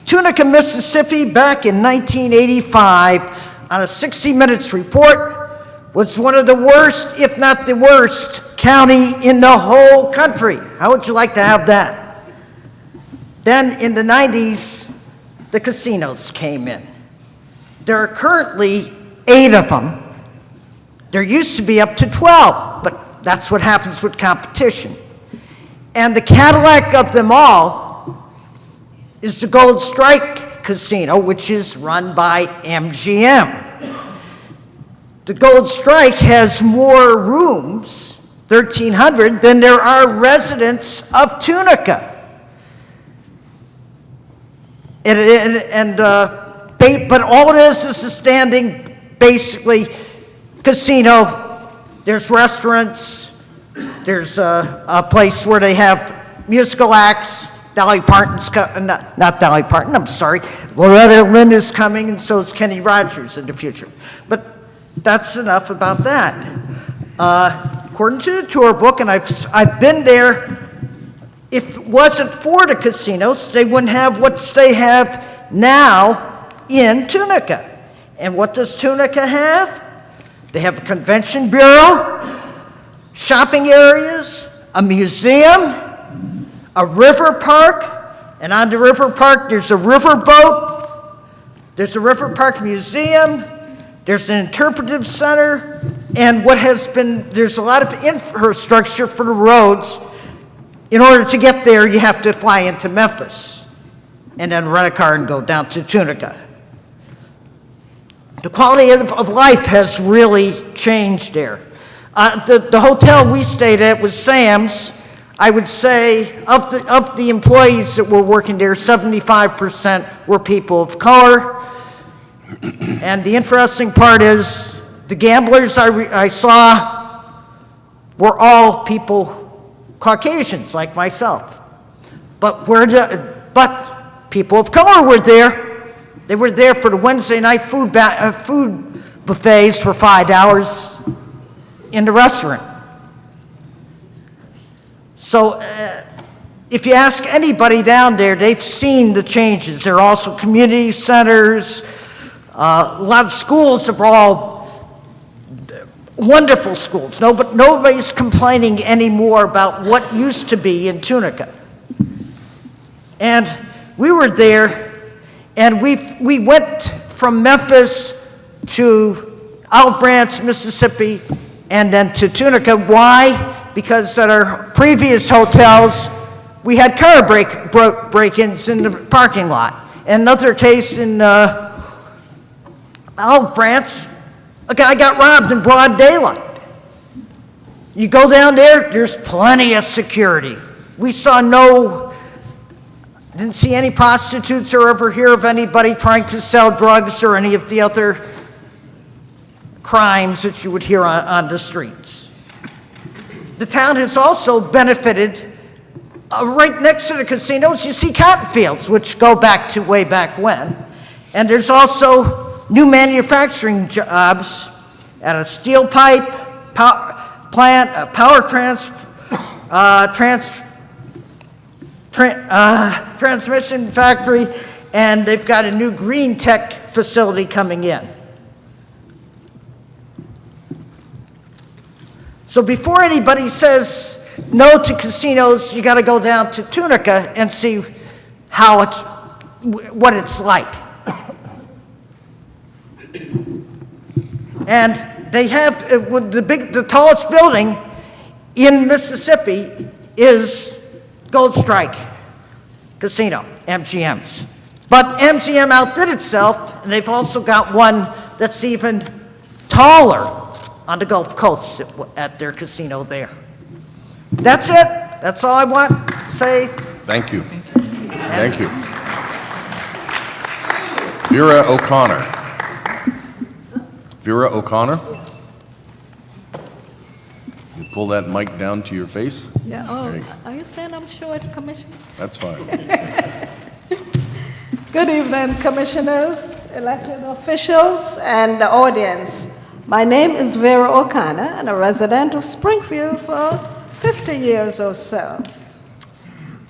Tunica, Mississippi, back in 1985, on a 60 Minutes report, was one of the worst, if not the worst, county in the whole country. How would you like to have that? Then in the 90s, the casinos came in. There are currently 8 of them. There used to be up to 12, but that's what happens with competition. And the Cadillac of them all is the Gold Strike Casino, which is run by MGM. The Gold Strike has more rooms, 1,300, than there are residents of Tunica. But all it is a standing, basically, casino. There's restaurants. There's a place where they have musical acts. Dolly Parton's not Dolly Parton, I'm sorry. Loretta Lynn is coming, and so is Kenny Rogers in the future. But that's enough about that. According to the tour book, and I've been there, if it wasn't for the casinos, they wouldn't have what they have now in Tunica. And what does Tunica have? They have a convention bureau. shopping areas, a museum, a river park, and on the river park, there's a riverboat, there's a river park museum, there's an interpretive center, and there's a lot of infrastructure for the roads. In order to get there, you have to fly into Memphis and then rent a car and go down to Tunica. The quality of life has really changed there. The hotel we stayed at was Sam's. I would say of the employees that were working there, 75% were people of color. And the interesting part is the gamblers I saw were all people, Caucasians like myself. But people of color were there. They were there for the Wednesday night food buffets for $5 in the restaurant. So if you ask anybody down there, they've seen the changes. There are also community centers. A lot of schools are all wonderful schools. Nobody's complaining anymore about what used to be in Tunica. And we were there, and we went from Memphis to Olive Branch, Mississippi, and then to Tunica. Why? Because at our previous hotels, we had car break-ins in the parking lot. In another case in Olive Branch, a guy got robbed in broad daylight. You go down there, there's plenty of security. We didn't see any prostitutes or ever hear of anybody trying to sell drugs or any of the other crimes that you would hear on the streets. The town has also benefited. Right next to the casinos, you see cotton fields, which go back to way back when. And there's also new manufacturing jobs at a steel pipe plant, a power transmission factory, and they've got a new green tech facility coming in. So before anybody says no to casinos, you got to go down to Tunica and see what it's like. And they have the tallest building in Mississippi is Gold Strike Casino, MGM's. But MGM outdid itself, and they've also got one that's even taller on the Gulf Coast at their casino there. That's it. That's all I want to say. Thank you. Thank you. Vera O'Connor. Vera O'Connor? You pull that mic down to your face? Yeah, There you go. are you saying I'm short, Commissioner? That's fine. Good evening, Commissioners, elected officials, and the audience. My name is Vera O'Connor, and a resident of Springfield for 50 years or so.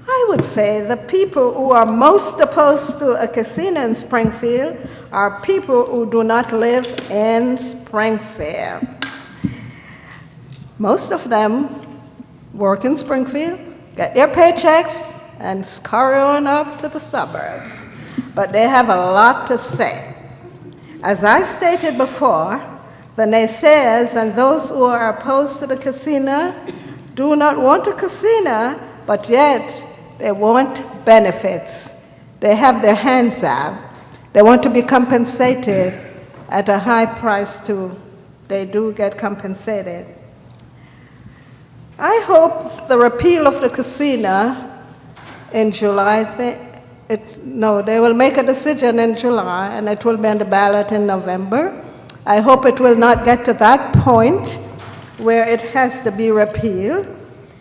I would say the people who are most opposed to a casino in Springfield are people who do not live in Springfield. Most of them work in Springfield, get their paychecks, and scurry on up to the suburbs. But they have a lot to say. As I stated before, the naysayers and those who are opposed to the casino do not want a casino, but yet they want benefits. They have their hands out. They want to be compensated at a high price too. They do get compensated. I hope the repeal of the casino in July, they will make a decision in July and it will be on the ballot in November. I hope it will not get to that point where it has to be repealed.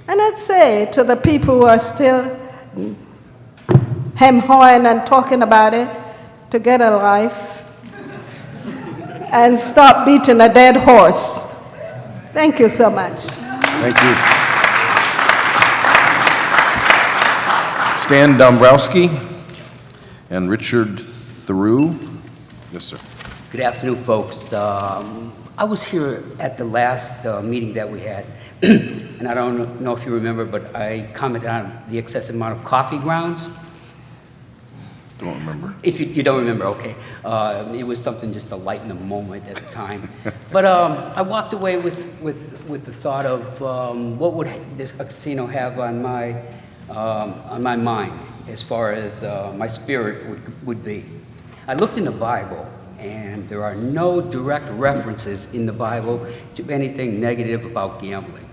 And I'd say to the people who are still hem-hawing and talking about it, to get a life and stop beating a dead horse. Thank you so much. Thank you. Stan Dombrowski and Richard Theroux. Yes, sir. Good afternoon, folks. I was here at the last meeting that we had, and I don't know if you remember, but I commented on the excessive amount of coffee grounds. Don't remember. If you don't remember, okay. It was something just to lighten the moment at the time. But I walked away with the thought of what would this casino have on my mind as far as my spirit would be. I looked in the Bible, and there are no direct references in the Bible to anything negative about gambling.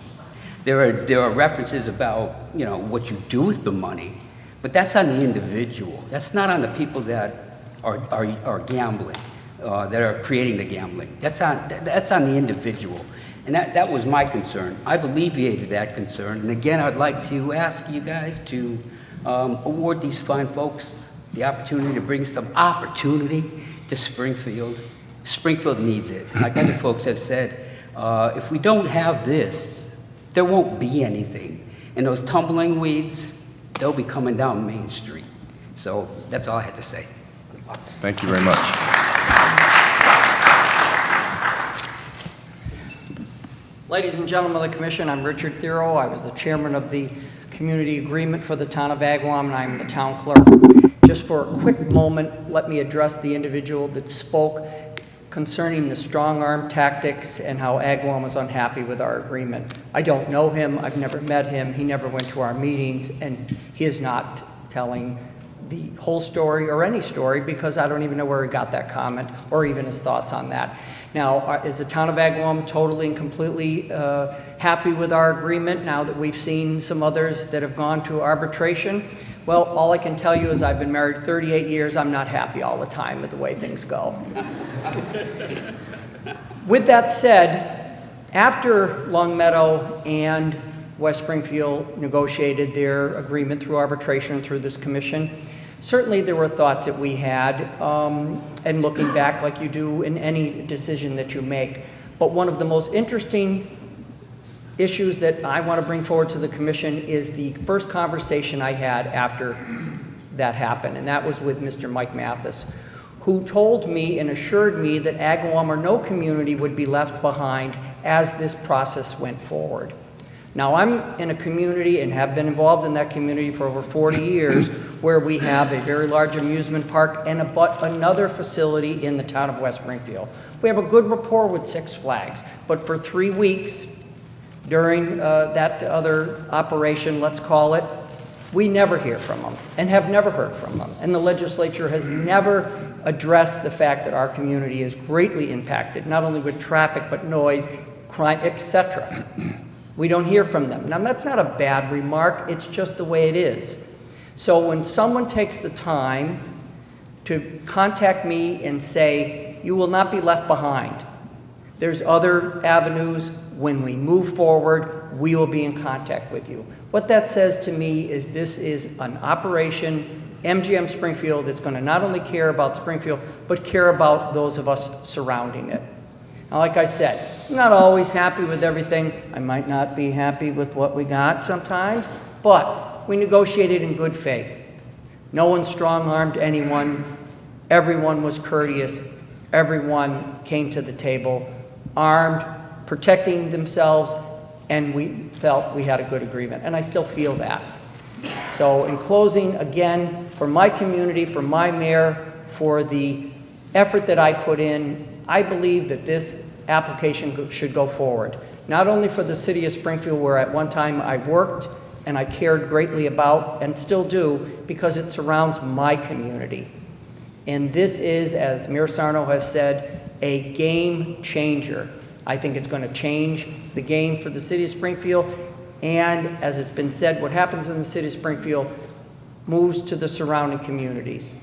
There are references about, you know, what you do with the money, but that's on the individual. That's not on the people that are gambling, that are creating the gambling. That's on the individual. And that was my concern. I've alleviated that concern. And again, I'd like to ask you guys to award these fine folks the opportunity to bring some opportunity to Springfield. Springfield needs it. Like other folks have said, if we don't have this, there won't be anything. And those tumbling weeds, they'll be coming down Main Street. So that's all I had to say. Thank you very much. Ladies and gentlemen of the Commission, I'm Richard Thero. I was the chairman of the Community Agreement for the Town of Agawam, and I'm the town clerk. Just for a quick moment, let me address the individual that spoke concerning the strong-arm tactics and how Agawam was unhappy with our agreement. I don't know him. I've never met him. He never went to our meetings, and he is not telling the whole story or any story because I don't even know where he got that comment or even his thoughts on that. Now, is the town of Agawam totally and completely happy with our agreement now that we've seen some others that have gone to arbitration? Well, all I can tell you is I've been married 38 years. I'm not happy all the time with the way things go. With that said, after Longmeadow and West Springfield negotiated their agreement through arbitration and through this commission, certainly there were thoughts that we had, and looking back like you do in any decision that you make. But one of the most interesting issues that I want to bring forward to the commission is the first conversation I had after that happened, and that was with Mr. Mike Mathis, who told me and assured me that Agawam or no community would be left behind as this process went forward. Now, I'm in a community and have been involved in that community for over 40 years where we have a very large amusement park and another facility in the town of West Springfield. We have a good rapport with Six Flags, but for 3 weeks during that other operation, let's call it, we never hear from them and have never heard from them. And the legislature has never addressed the fact that our community is greatly impacted, not only with traffic, but noise, crime, etc. We don't hear from them. Now, that's not a bad remark. It's just the way it is. So when someone takes the time to contact me and say, you will not be left behind, there's other avenues. When we move forward, we will be in contact with you. What that says to me is this is an operation, MGM Springfield, that's going to not only care about Springfield, but care about those of us surrounding it. Now, like I said, I'm not always happy with everything. I might not be happy with what we got sometimes, but we negotiated in good faith. No one strong-armed anyone. Everyone was courteous. Everyone came to the table armed, protecting themselves, and we felt we had a good agreement, and I still feel that. So in closing, again, for my community, for my mayor, for the effort that I put in, I believe that this application should go forward. Not only for the city of Springfield, where at one time I worked and I cared greatly about and still do, because it surrounds my community. And this is, as Mayor Sarno has said, a game changer. I think it's going to change the game for the city of Springfield, and as it's been said, what happens in the city of Springfield moves to the surrounding communities.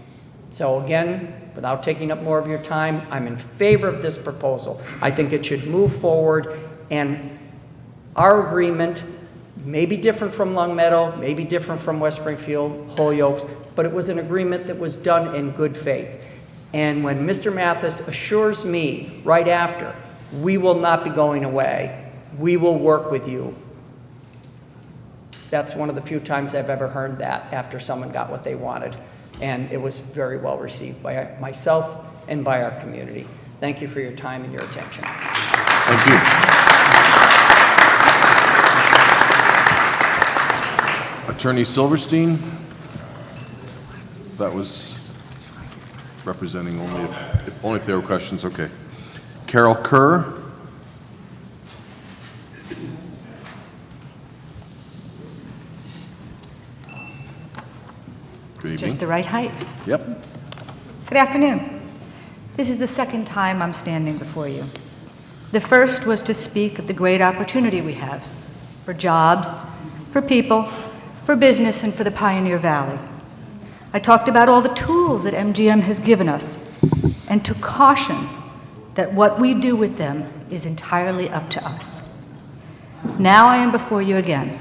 So again, without taking up more of your time, I'm in favor of this proposal. I think it should move forward, and our agreement may be different from Longmeadow, may be different from West Springfield, Holyoke, but it was an agreement that was done in good faith. And when Mr. Mathis assures me right after, we will not be going away, we will work with you, that's one of the few times I've ever heard that after someone got what they wanted. And it was very well received by myself and by our community. Thank you for your time and your attention. Thank you. Attorney Silverstein, that was representing only if there were questions, okay. Carol Kerr. Good evening. Just the right height. Yep. Good afternoon. This is the second time I'm standing before you. The first was to speak of the great opportunity we have for jobs, for people, for business, and for the Pioneer Valley. I talked about all the tools that MGM has given us and to caution that what we do with them is entirely up to us. Now I am before you again.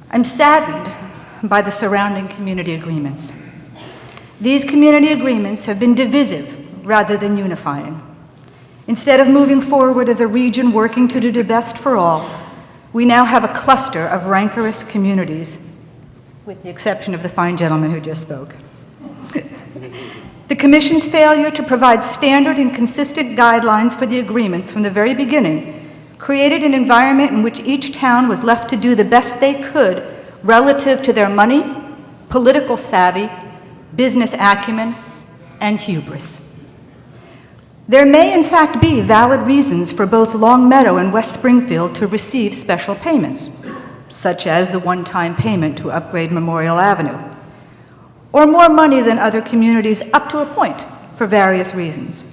I'm saddened by the surrounding community agreements. These community agreements have been divisive rather than unifying. Instead of moving forward as a region working to do the best for all, we now have a cluster of rancorous communities, with the exception of the fine gentleman who just spoke. The Commission's failure to provide standard and consistent guidelines for the agreements from the very beginning created an environment in which each town was left to do the best they could relative to their money, political savvy, business acumen, and hubris. There may in fact be valid reasons for both Longmeadow and West Springfield to receive special payments, such as the one-time payment to upgrade Memorial Avenue, or more money than other communities up to a point for various reasons.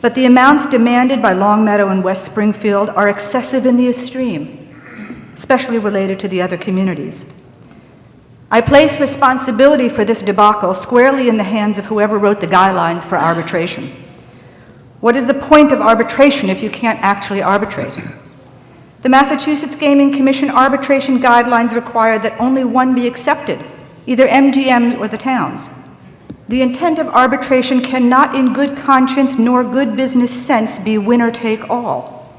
But the amounts demanded by Longmeadow and West Springfield are excessive in the extreme, especially related to the other communities. I place responsibility for this debacle squarely in the hands of whoever wrote the guidelines for arbitration. What is the point of arbitration if you can't actually arbitrate? The Massachusetts Gaming Commission arbitration guidelines require that only one be accepted, either MGM or the towns. The intent of arbitration cannot in good conscience nor good business sense be winner take all.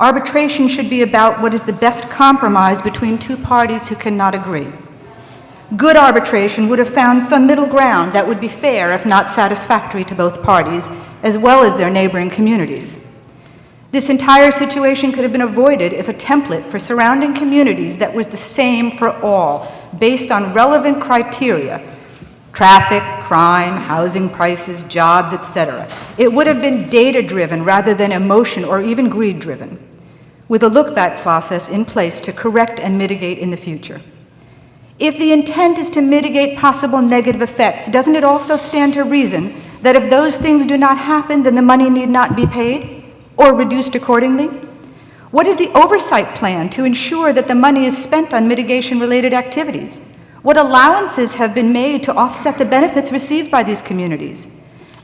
Arbitration should be about what is the best compromise between two parties who cannot agree. Good arbitration would have found some middle ground that would be fair if not satisfactory to both parties, as well as their neighboring communities. This entire situation could have been avoided if a template for surrounding communities that was the same for all, based on relevant criteria, traffic, crime, housing prices, jobs, etc. It would have been data-driven rather than emotion or even greed-driven, with a look-back process in place to correct and mitigate in the future. If the intent is to mitigate possible negative effects, doesn't it also stand to reason that if those things do not happen, then the money need not be paid or reduced accordingly? What is the oversight plan to ensure that the money is spent on mitigation-related activities? What allowances have been made to offset the benefits received by these communities?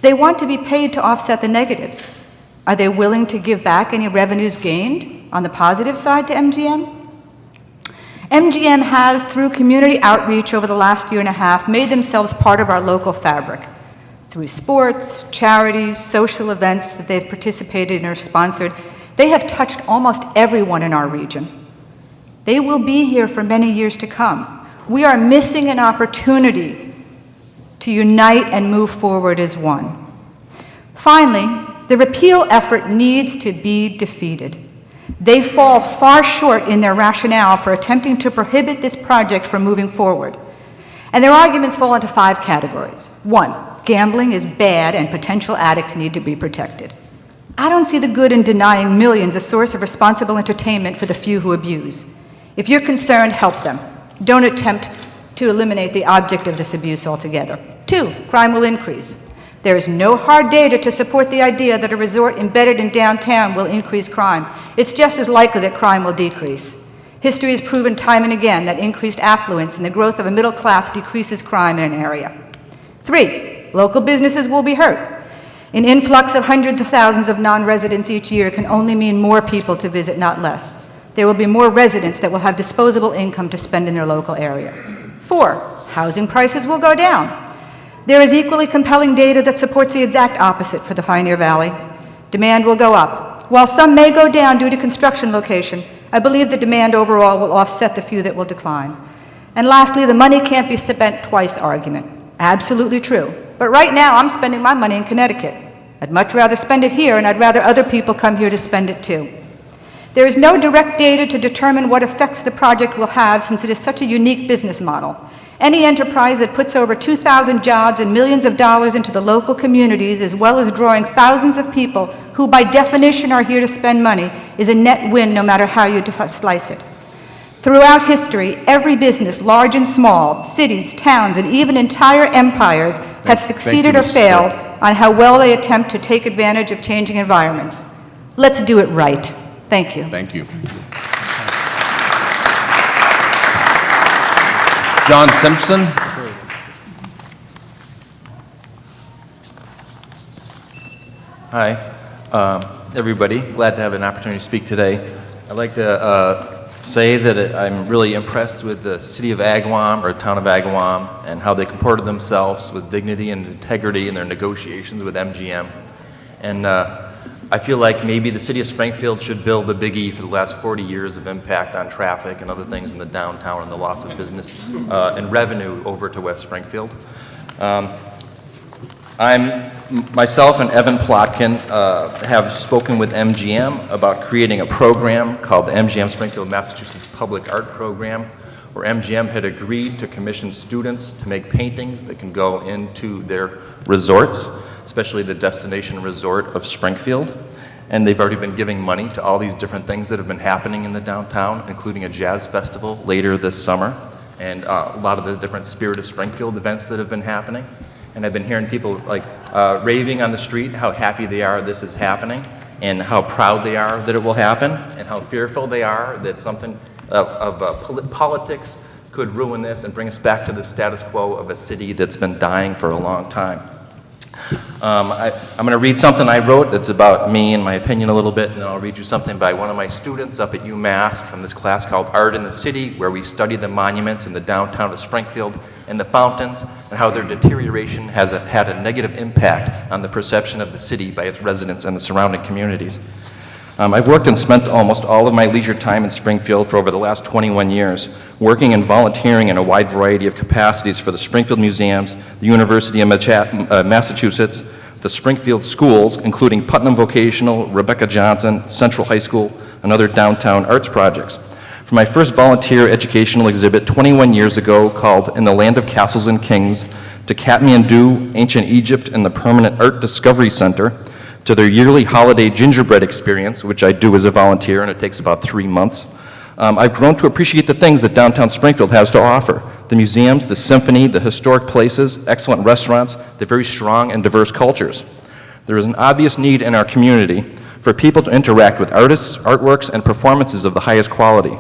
They want to be paid to offset the negatives. Are they willing to give back any revenues gained on the positive side to MGM? MGM has, through community outreach over the last year and a half, made themselves part of our local fabric. Through sports, charities, social events that they've participated in or sponsored, they have touched almost everyone in our region. They will be here for many years to come. We are missing an opportunity to unite and move forward as one. Finally, the repeal effort needs to be defeated. They fall far short in their rationale for attempting to prohibit this project from moving forward. And their arguments fall into 5 categories. 1, gambling is bad and potential addicts need to be protected. I don't see the good in denying millions a source of responsible entertainment for the few who abuse. If you're concerned, help them. Don't attempt to eliminate the object of this abuse altogether. 2, crime will increase. There is no hard data to support the idea that a resort embedded in downtown will increase crime. It's just as likely that crime will decrease. History has proven time and again that increased affluence and the growth of a middle class decreases crime in an area. 3, local businesses will be hurt. An influx of hundreds of thousands of non-residents each year can only mean more people to visit, not less. There will be more residents that will have disposable income to spend in their local area. 4, housing prices will go down. There is equally compelling data that supports the exact opposite for the Pioneer Valley. Demand will go up. While some may go down due to construction location, I believe the demand overall will offset the few that will decline. And lastly, the money can't be spent twice argument. Absolutely true. But right now, I'm spending my money in Connecticut. I'd much rather spend it here, and I'd rather other people come here to spend it too. There is no direct data to determine what effects the project will have since it is such a unique business model. Any enterprise that puts over 2,000 jobs and millions of dollars into the local communities, as well as drawing thousands of people who by definition are here to spend money, is a net win no matter how you slice it. Throughout history, every business, large and small, cities, towns, and even entire empires have succeeded or failed on how well they attempt to take advantage of changing environments. Let's do it right. Thank you. Thank you. John Simpson. Hi, everybody. Glad to have an opportunity to speak today. I'd like to say that I'm really impressed with the city of Agawam, or town of Agawam, and how they comported themselves with dignity and integrity in their negotiations with MGM. And I feel like maybe the city of Springfield should build the Big E for the last 40 years of impact on traffic and other things in the downtown and the loss of business and revenue over to West Springfield. Myself and Evan Plotkin have spoken with MGM about creating a program called the MGM Springfield, Massachusetts Public Art Program, where MGM had agreed to commission students to make paintings that can go into their resorts, especially the destination resort of Springfield. And they've already been giving money to all these different things that have been happening in the downtown, including a jazz festival later this summer, and a lot of the different Spirit of Springfield events that have been happening. And I've been hearing people like raving on the street how happy they are this is happening, and how proud they are that it will happen, and how fearful they are that something politics could ruin this and bring us back to the status quo of a city that's been dying for a long time. I'm going to read something I wrote that's about me and my opinion a little bit, and then I'll read you something by one of my students up at UMass from this class called Art in the City, where we study the monuments in the downtown of Springfield and the fountains, and how their deterioration has had a negative impact on the perception of the city by its residents and the surrounding communities. I've worked and spent almost all of my leisure time in Springfield for over the last 21 years, working and volunteering in a wide variety of capacities for the Springfield Museums, the University of Massachusetts, the Springfield schools, including Putnam Vocational, Rebecca Johnson, Central High School, and other downtown arts projects. For my first volunteer educational exhibit 21 years ago called In the Land of Castles and Kings, to Kathmandu, Ancient Egypt, and the Permanent Art Discovery Center, to their yearly holiday gingerbread experience, which I do as a volunteer, and it takes about 3 months. I've grown to appreciate the things that downtown Springfield has to offer: the museums, the symphony, the historic places, excellent restaurants, the very strong and diverse cultures. There is an obvious need in our community for people to interact with artists, artworks, and performances of the highest quality.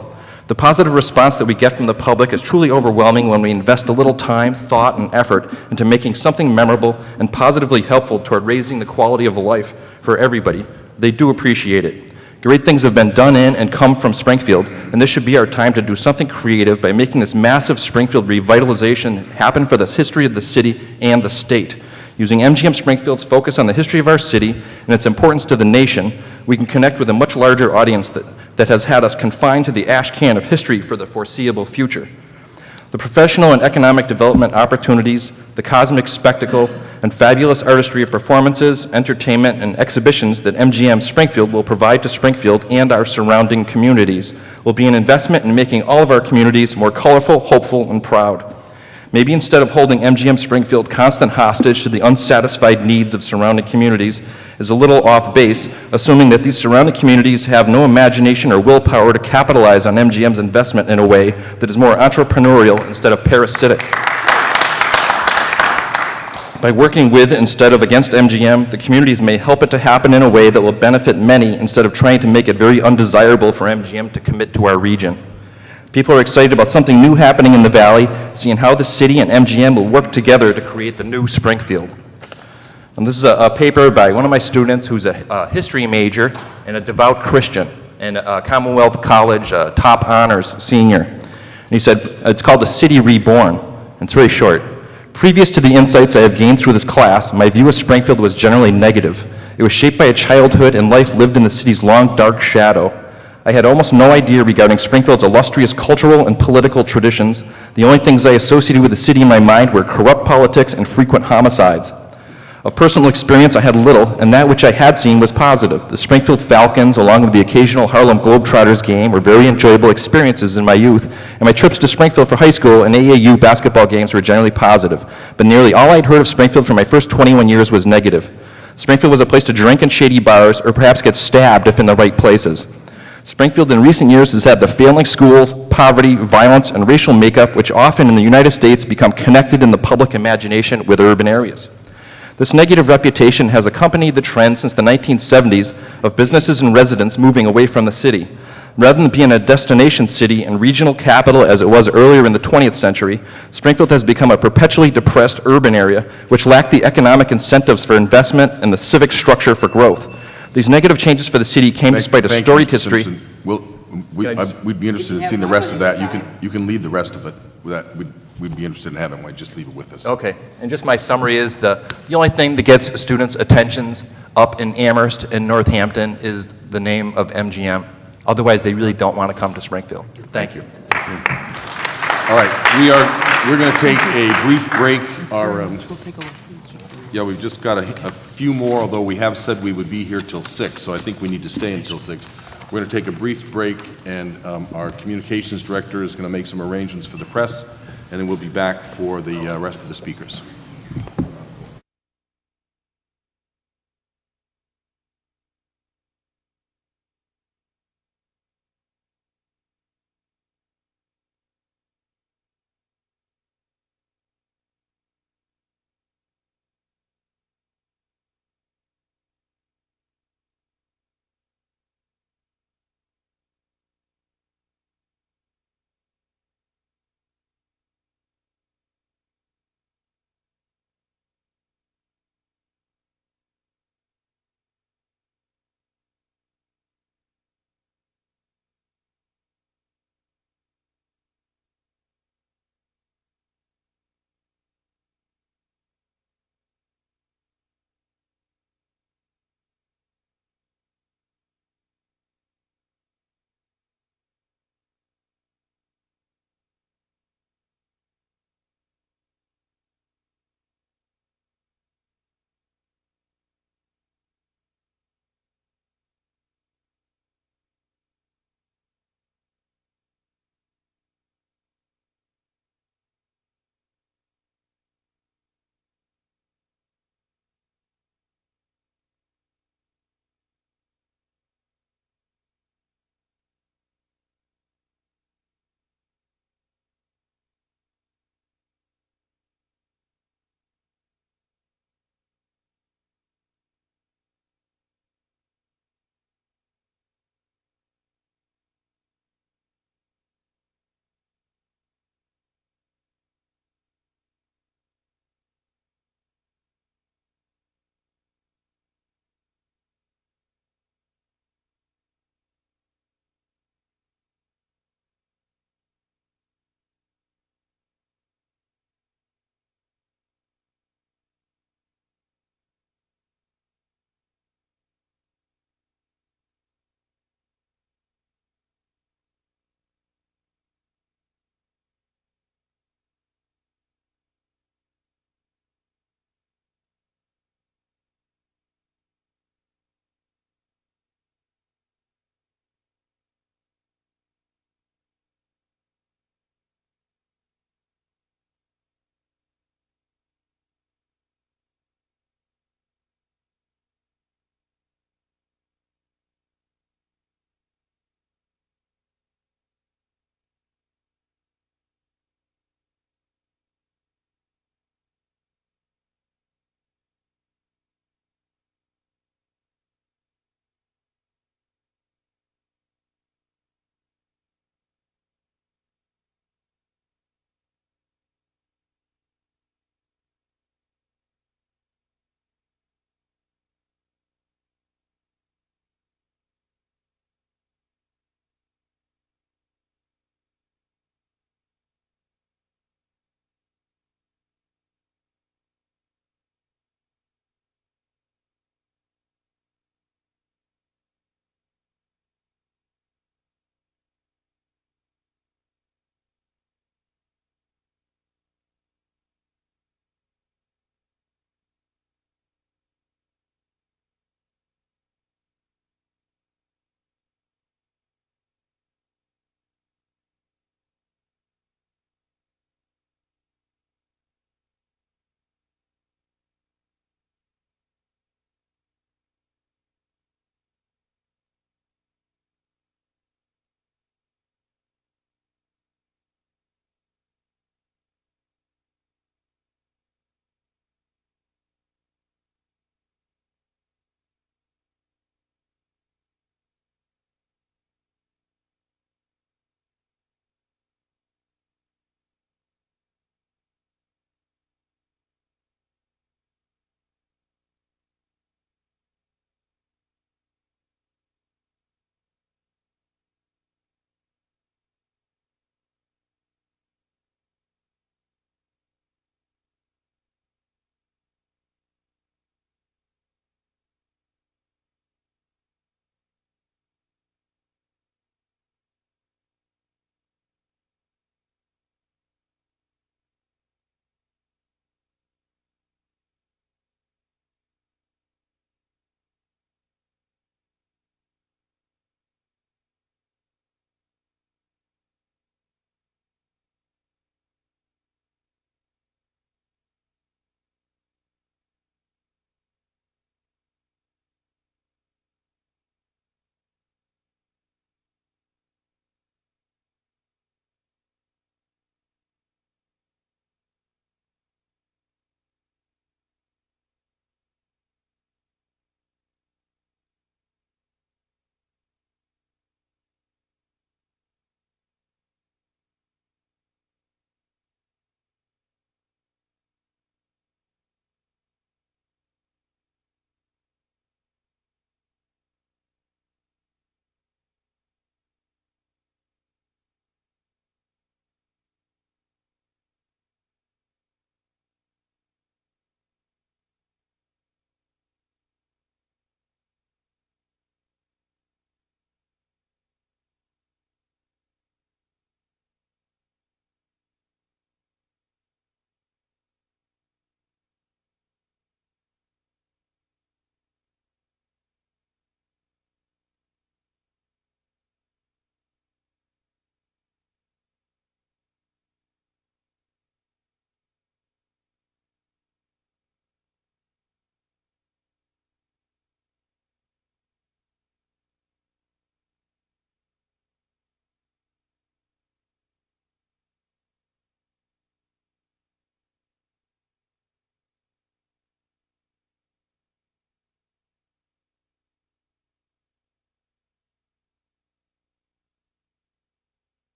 The positive response that we get from the public is truly overwhelming when we invest a little time, thought, and effort into making something memorable and positively helpful toward raising the quality of life for everybody. They do appreciate it. Great things have been done in and come from Springfield, and this should be our time to do something creative by making this massive Springfield revitalization happen for the history of the city and the state. Using MGM Springfield's focus on the history of our city and its importance to the nation, we can connect with a much larger audience that has had us confined to the ash can of history for the foreseeable future. The professional and economic development opportunities, the cosmic spectacle, and fabulous artistry of performances, entertainment, and exhibitions that MGM Springfield will provide to Springfield and our surrounding communities will be an investment in making all of our communities more colorful, hopeful, and proud. Maybe instead of holding MGM Springfield constant hostage to the unsatisfied needs of surrounding communities is a little off base, assuming that these surrounding communities have no imagination or willpower to capitalize on MGM's investment in a way that is more entrepreneurial instead of parasitic. By working with instead of against MGM, the communities may help it to happen in a way that will benefit many instead of trying to make it very undesirable for MGM to commit to our region. People are excited about something new happening in the Valley, seeing how the city and MGM will work together to create the new Springfield. And this is a paper by one of my students who's a history major and a devout Christian and a Commonwealth College top honors senior. And he said, it's called The City Reborn. And it's very short. Previous to the insights I have gained through this class, my view of Springfield was generally negative. It was shaped by a childhood and life lived in the city's long, dark shadow. I had almost no idea regarding Springfield's illustrious cultural and political traditions. The only things I associated with the city in my mind were corrupt politics and frequent homicides. Of personal experience, I had little, and that which I had seen was positive. The Springfield Falcons, along with the occasional Harlem Globetrotters game, were very enjoyable experiences in my youth, and my trips to Springfield for high school and AAU basketball games were generally positive. But nearly all I'd heard of Springfield for my first 21 years was negative. Springfield was a place to drink in shady bars, or perhaps get stabbed if in the right places. Springfield in recent years has had the failing schools, poverty, violence, and racial makeup which often in the United States become connected in the public imagination with urban areas. This negative reputation has accompanied the trend since the 1970s of businesses and residents moving away from the city. Rather than being a destination city and regional capital as it was earlier in the 20th century, Springfield has become a perpetually depressed urban area which lacked the economic incentives for investment and the civic structure for growth. These negative changes for the city came despite a storied history. We'd be interested in seeing the rest of that. You can leave the rest of it. We'd be interested in having one. Just leave it with us. Okay, and just my summary is the only thing that gets students' attentions up in Amherst and Northampton is the name of MGM. Otherwise, they really don't want to come to Springfield. Thank you. All right, we're going to take a brief break. We've just got a few more, although we have said we would be here till 6, so I think we need to stay until 6. We're going to take a brief break, and our communications director is going to make some arrangements for the press, and then we'll be back for the rest of the speakers.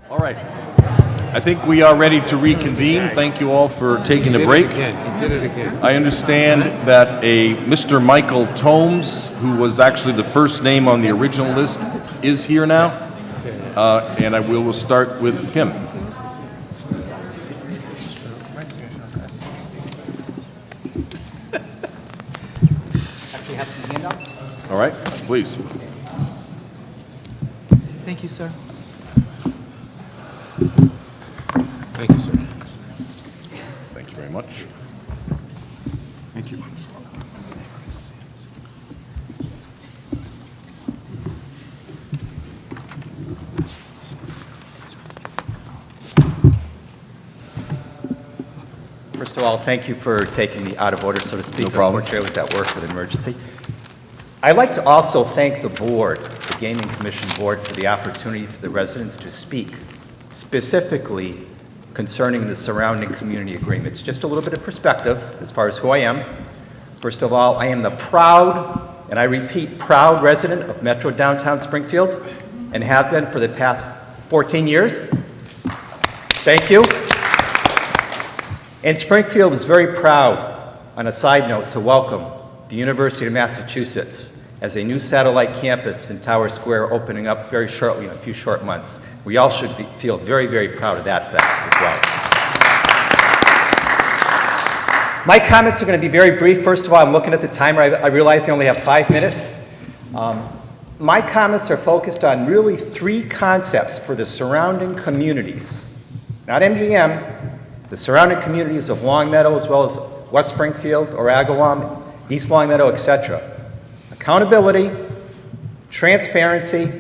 All right. I think we are ready to reconvene. Thank you all for taking a break. He did it again. I understand that a Mr. Michael Tomes, who was actually the first name on the original list, is here now, and I will start with him. Actually have some handouts. All right, please. Thank you, sir. Thank you, sir. Thank you very much. Thank you. First of all, thank you for taking me out of order, so to speak. No problem. Unfortunately, I was at work with an emergency. I'd like to also thank the board, the Gaming Commission Board, for the opportunity for the residents to speak, specifically concerning the surrounding community agreements. Just a little bit of perspective as far as who I am. First of all, I am the proud, and I repeat, proud resident of Metro Downtown Springfield, and have been for the past 14 years. Thank you. And Springfield is very proud, on a side note, to welcome the University of Massachusetts as a new satellite campus in Tower Square opening up very shortly in a few short months. We all should feel very, very proud of that fact as well. My comments are going to be very brief. First of all, I'm looking at the timer. I realize I only have 5 minutes. My comments are focused on really 3 concepts for the surrounding communities, not MGM, the surrounding communities of Longmeadow as well as West Springfield, Oragawam, East Longmeadow, etc. Accountability, transparency,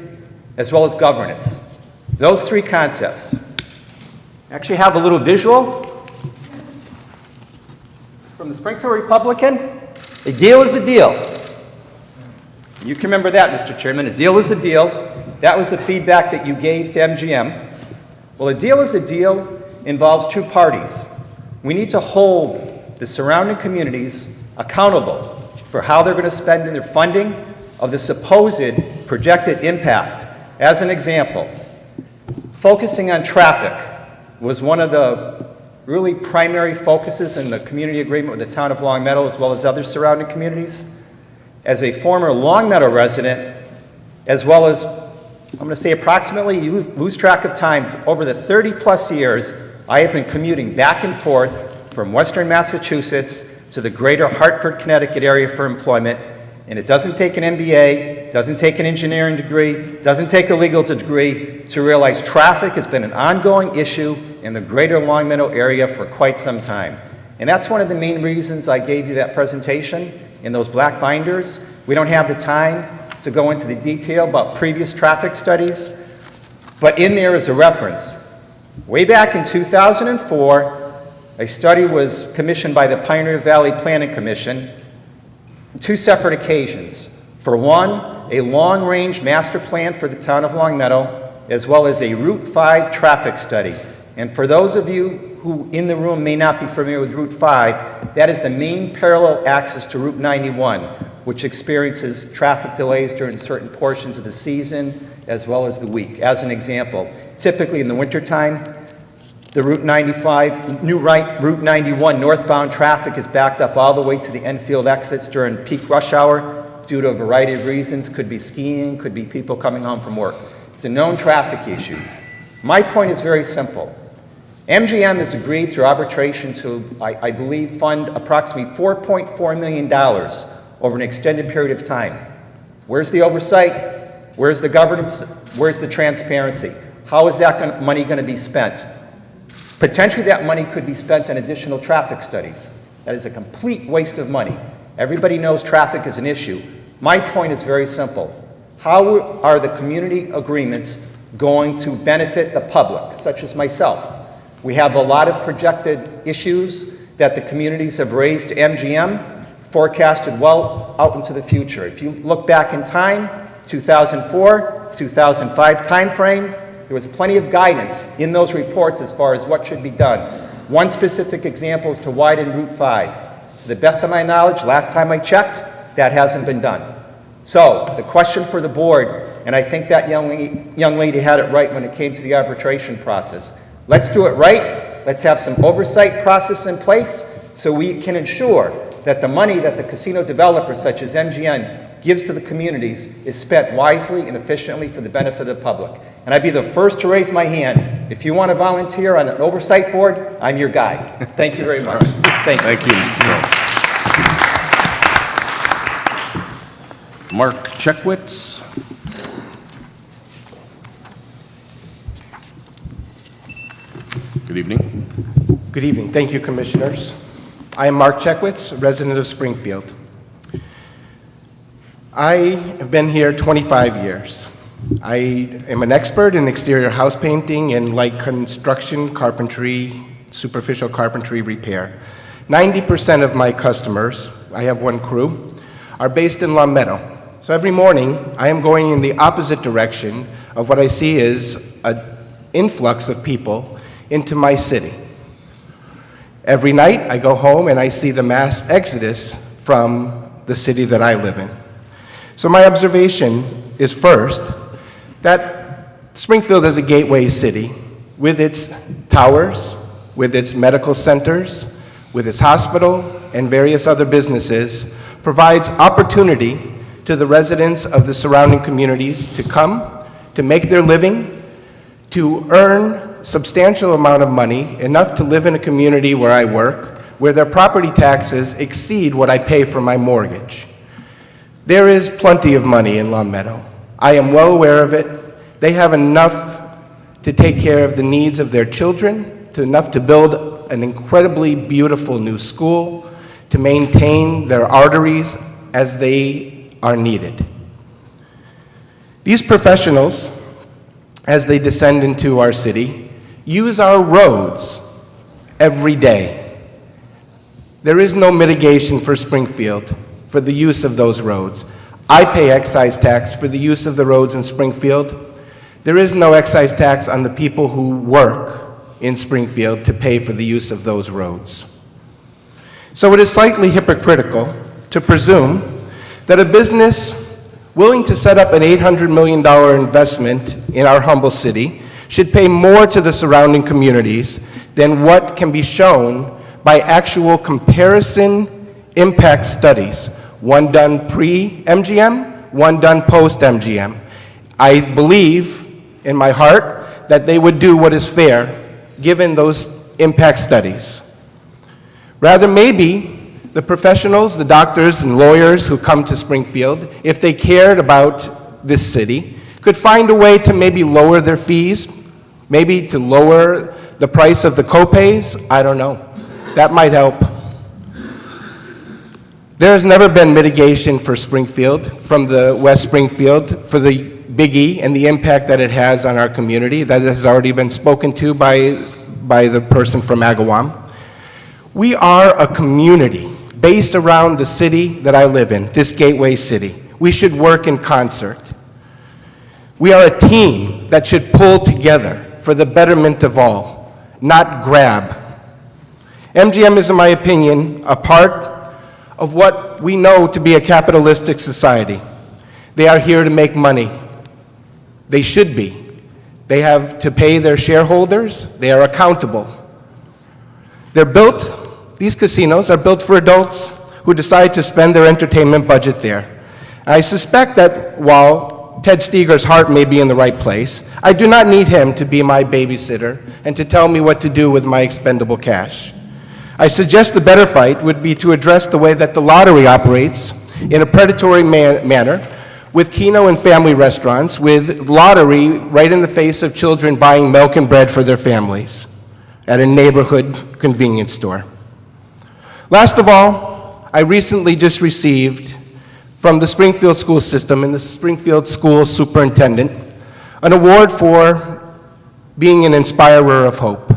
as well as governance. Those 3 concepts. I actually have a little visual from the Springfield Republican. A deal is a deal. You can remember that, Mr. Chairman. A deal is a deal. That was the feedback that you gave to MGM. Well, a deal is a deal involves 2 parties. We need to hold the surrounding communities accountable for how they're going to spend their funding of the supposed projected impact. As an example, focusing on traffic was one of the really primary focuses in the community agreement with the town of Longmeadow as well as other surrounding communities. As a former Longmeadow resident, as well as, I'm going to say approximately, you lose track of time, over the 30-plus years, I have been commuting back and forth from Western Massachusetts to the greater Hartford, Connecticut area for employment, and it doesn't take an MBA, doesn't take an engineering degree, doesn't take a legal degree to realize traffic has been an ongoing issue in the greater Longmeadow area for quite some time. And that's one of the main reasons I gave you that presentation in those black binders. We don't have the time to go into the detail about previous traffic studies, but in there is a reference. Way back in 2004, a study was commissioned by the Pioneer Valley Planning Commission, 2 separate occasions. For one, a long-range master plan for the town of Longmeadow, as well as a Route 5 traffic study. And for those of you who in the room may not be familiar with Route 5, that is the main parallel axis to Route 91, which experiences traffic delays during certain portions of the season as well as the week. As an example, typically in the wintertime, the Route 91 northbound traffic is backed up all the way to the Enfield exits during peak rush hour due to a variety of reasons. Could be skiing, could be people coming home from work. It's a known traffic issue. My point is very simple. MGM has agreed through arbitration to, I believe, fund approximately $4.4 million over an extended period of time. Where's the oversight? Where's the governance? Where's the transparency? How is that money going to be spent? Potentially that money could be spent on additional traffic studies. That is a complete waste of money. Everybody knows traffic is an issue. My point is very simple. How are the community agreements going to benefit the public, such as myself? We have a lot of projected issues that the communities have raised to MGM, forecasted well out into the future. If you look back in time, 2004, 2005 timeframe, there was plenty of guidance in those reports as far as what should be done. One specific example is to widen Route 5. To the best of my knowledge, last time I checked, that hasn't been done. So the question for the board And I think that young lady had it right when it came to the arbitration process. Let's do it right. Let's have some oversight process in place so we can ensure that the money that the casino developers such as MGM gives to the communities is spent wisely and efficiently for the benefit of the public. And I'd be the first to raise my hand. If you want to volunteer on an oversight board, I'm your guy. Thank you very much. Thank you. Thank you, Mr. Jones. Mark Checkwitz. Good evening. Good evening. Thank you, Commissioners. I am Mark Checkwitz, resident of Springfield. I have been here 25 years. I am an expert in exterior house painting and light construction, carpentry, superficial carpentry repair. 90% of my customers, I have one crew, are based in Long Meadow. So every morning, I am going in the opposite direction of what I see as an influx of people into my city. Every night, I go home and I see the mass exodus from the city that I live in. So my observation is first, that Springfield is a gateway city with its towers, with its medical centers, with its hospital, and various other businesses, provides opportunity to the residents of the surrounding communities to come, to make their living, to earn substantial amount of money, enough to live in a community where I work, where their property taxes exceed what I pay for my mortgage. There is plenty of money in Long Meadow. I am well aware of it. They have enough to take care of the needs of their children, enough to build an incredibly beautiful new school, to maintain their arteries as they are needed. These professionals, as they descend into our city, use our roads every day. There is no mitigation for Springfield for the use of those roads. I pay excise tax for the use of the roads in Springfield. There is no excise tax on the people who work in Springfield to pay for the use of those roads. So it is slightly hypocritical to presume that a business willing to set up an $800 million investment in our humble city should pay more to the surrounding communities than what can be shown by actual comparison impact studies, one done pre-MGM, one done post-MGM. I believe in my heart that they would do what is fair given those impact studies. Rather, maybe the professionals, the doctors and lawyers who come to Springfield, if they cared about this city, could find a way to maybe lower their fees, maybe to lower the price of the co-pays. I don't know. That might help. There has never been mitigation for Springfield, from the West Springfield, for the Big E and the impact that it has on our community. That has already been spoken to by the person from Agawam. We are a community based around the city that I live in, this gateway city. We should work in concert. We are a team that should pull together for the betterment of all, not grab. MGM is, in my opinion, a part of what we know to be a capitalistic society. They are here to make money. They should be. They have to pay their shareholders. They are accountable. They're built, these casinos are built for adults who decide to spend their entertainment budget there. And I suspect that while Ted Steger's heart may be in the right place, I do not need him to be my babysitter and to tell me what to do with my expendable cash. I suggest the better fight would be to address the way that the lottery operates in a predatory manner with Keno and family restaurants, with lottery right in the face of children buying milk and bread for their families at a neighborhood convenience store. Last of all, I recently just received from the Springfield school system and the Springfield school superintendent an award for being an inspirer of hope.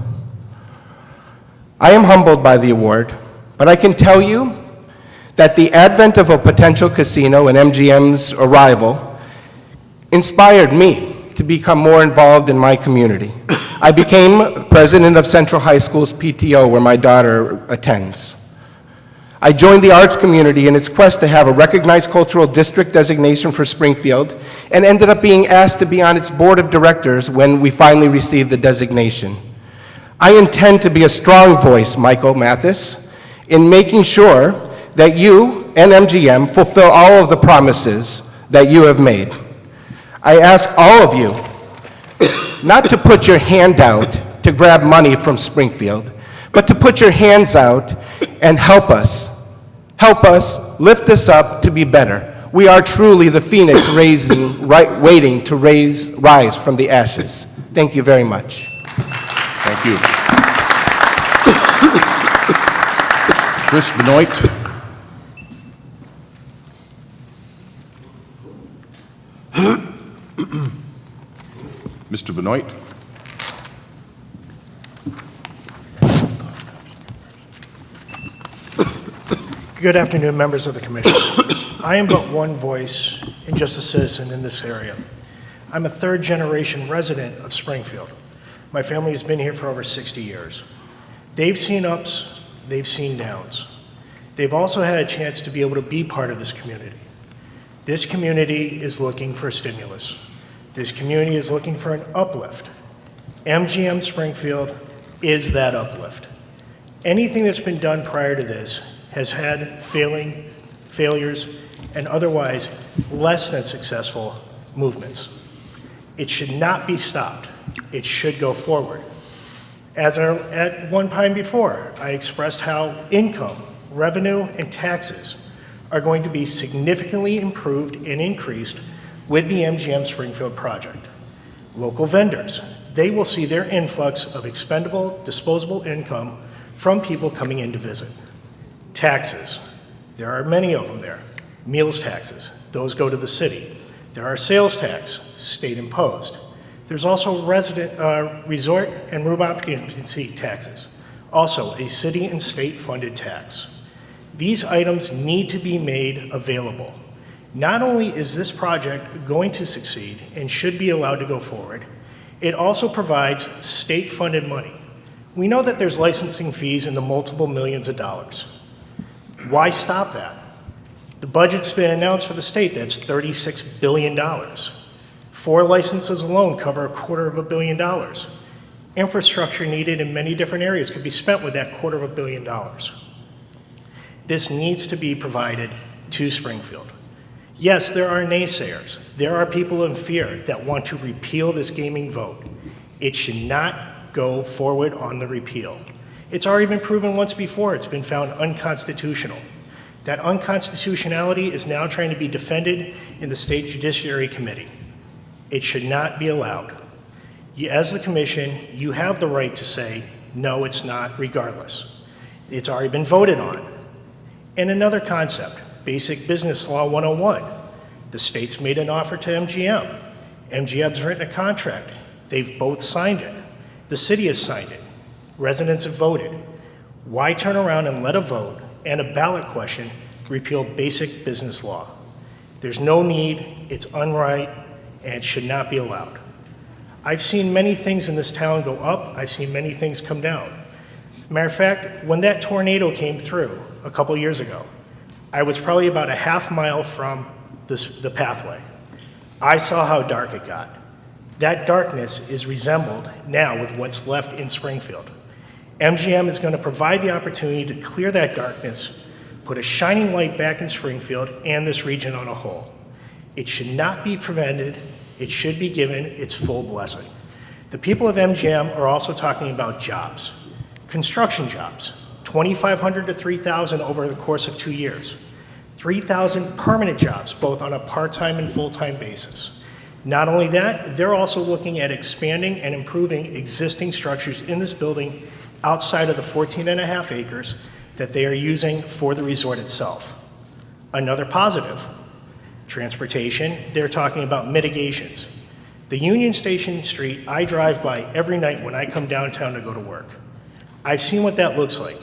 I am humbled by the award, but I can tell you that the advent of a potential casino and MGM's arrival inspired me to become more involved in my community. I became president of Central High School's PTO, where my daughter attends. I joined the arts community in its quest to have a recognized cultural district designation for Springfield and ended up being asked to be on its board of directors when we finally received the designation. I intend to be a strong voice, Michael Mathis, in making sure that you and MGM fulfill all of the promises that you have made. I ask all of you not to put your hand out to grab money from Springfield, but to put your hands out and help us, lift us up to be better. We are truly the phoenix waiting to rise from the ashes. Thank you very much. Thank you. Chris Benoit. Mr. Benoit. Good afternoon, members of the commission. I am but one voice and just a citizen in this area. I'm a third-generation resident of Springfield. My family has been here for over 60 years. They've seen ups, they've seen downs. They've also had a chance to be able to be part of this community. This community is looking for a stimulus. This community is looking for an uplift. MGM Springfield is that uplift. Anything that's been done prior to this has had failures, and otherwise less than successful movements. It should not be stopped. It should go forward. At one time before, I expressed how income, revenue, and taxes are going to be significantly improved and increased with the MGM Springfield project. Local vendors, they will see their influx of expendable, disposable income from people coming in to visit. Taxes, there are many of them there. Meals taxes, those go to the city. There are sales tax, state imposed. There's also resort and room occupancy taxes, also a city and state funded tax. These items need to be made available. Not only is this project going to succeed and should be allowed to go forward, it also provides state funded money. We know that there's licensing fees in the multiple millions of dollars. Why stop that? The budget's been announced for the state, that's $36 billion. 4 licenses alone cover $250 million. Infrastructure needed in many different areas could be spent with that $250 million. This needs to be provided to Springfield. Yes, there are naysayers. There are people in fear that want to repeal this gaming vote. It should not go forward on the repeal. It's already been proven once before. It's been found unconstitutional. That unconstitutionality is now trying to be defended in the State Judiciary Committee. It should not be allowed. As the commission, you have the right to say, no, it's not, regardless. It's already been voted on. And another concept, Basic Business Law 101. The state's made an offer to MGM. MGM's written a contract. They've both signed it. The city has signed it. Residents have voted. Why turn around and let a vote and a ballot question repeal basic business law? There's no need, it's unright, and it should not be allowed. I've seen many things in this town go up, I've seen many things come down. Matter of fact, when that tornado came through a couple years ago, I was probably about a half mile from the pathway. I saw how dark it got. That darkness is resembled now with what's left in Springfield. MGM is going to provide the opportunity to clear that darkness, put a shining light back in Springfield and this region on a whole. It should not be prevented. It should be given its full blessing. The people of MGM are also talking about jobs, construction jobs, 2,500 to 3,000 over the course of 2 years, 3,000 permanent jobs, both on a part-time and full-time basis. Not only that, they're also looking at expanding and improving existing structures in this building outside of the 14.5 acres that they are using for the resort itself. Another positive, transportation, they're talking about mitigations. The Union Station Street, I drive by every night when I come downtown to go to work. I've seen what that looks like.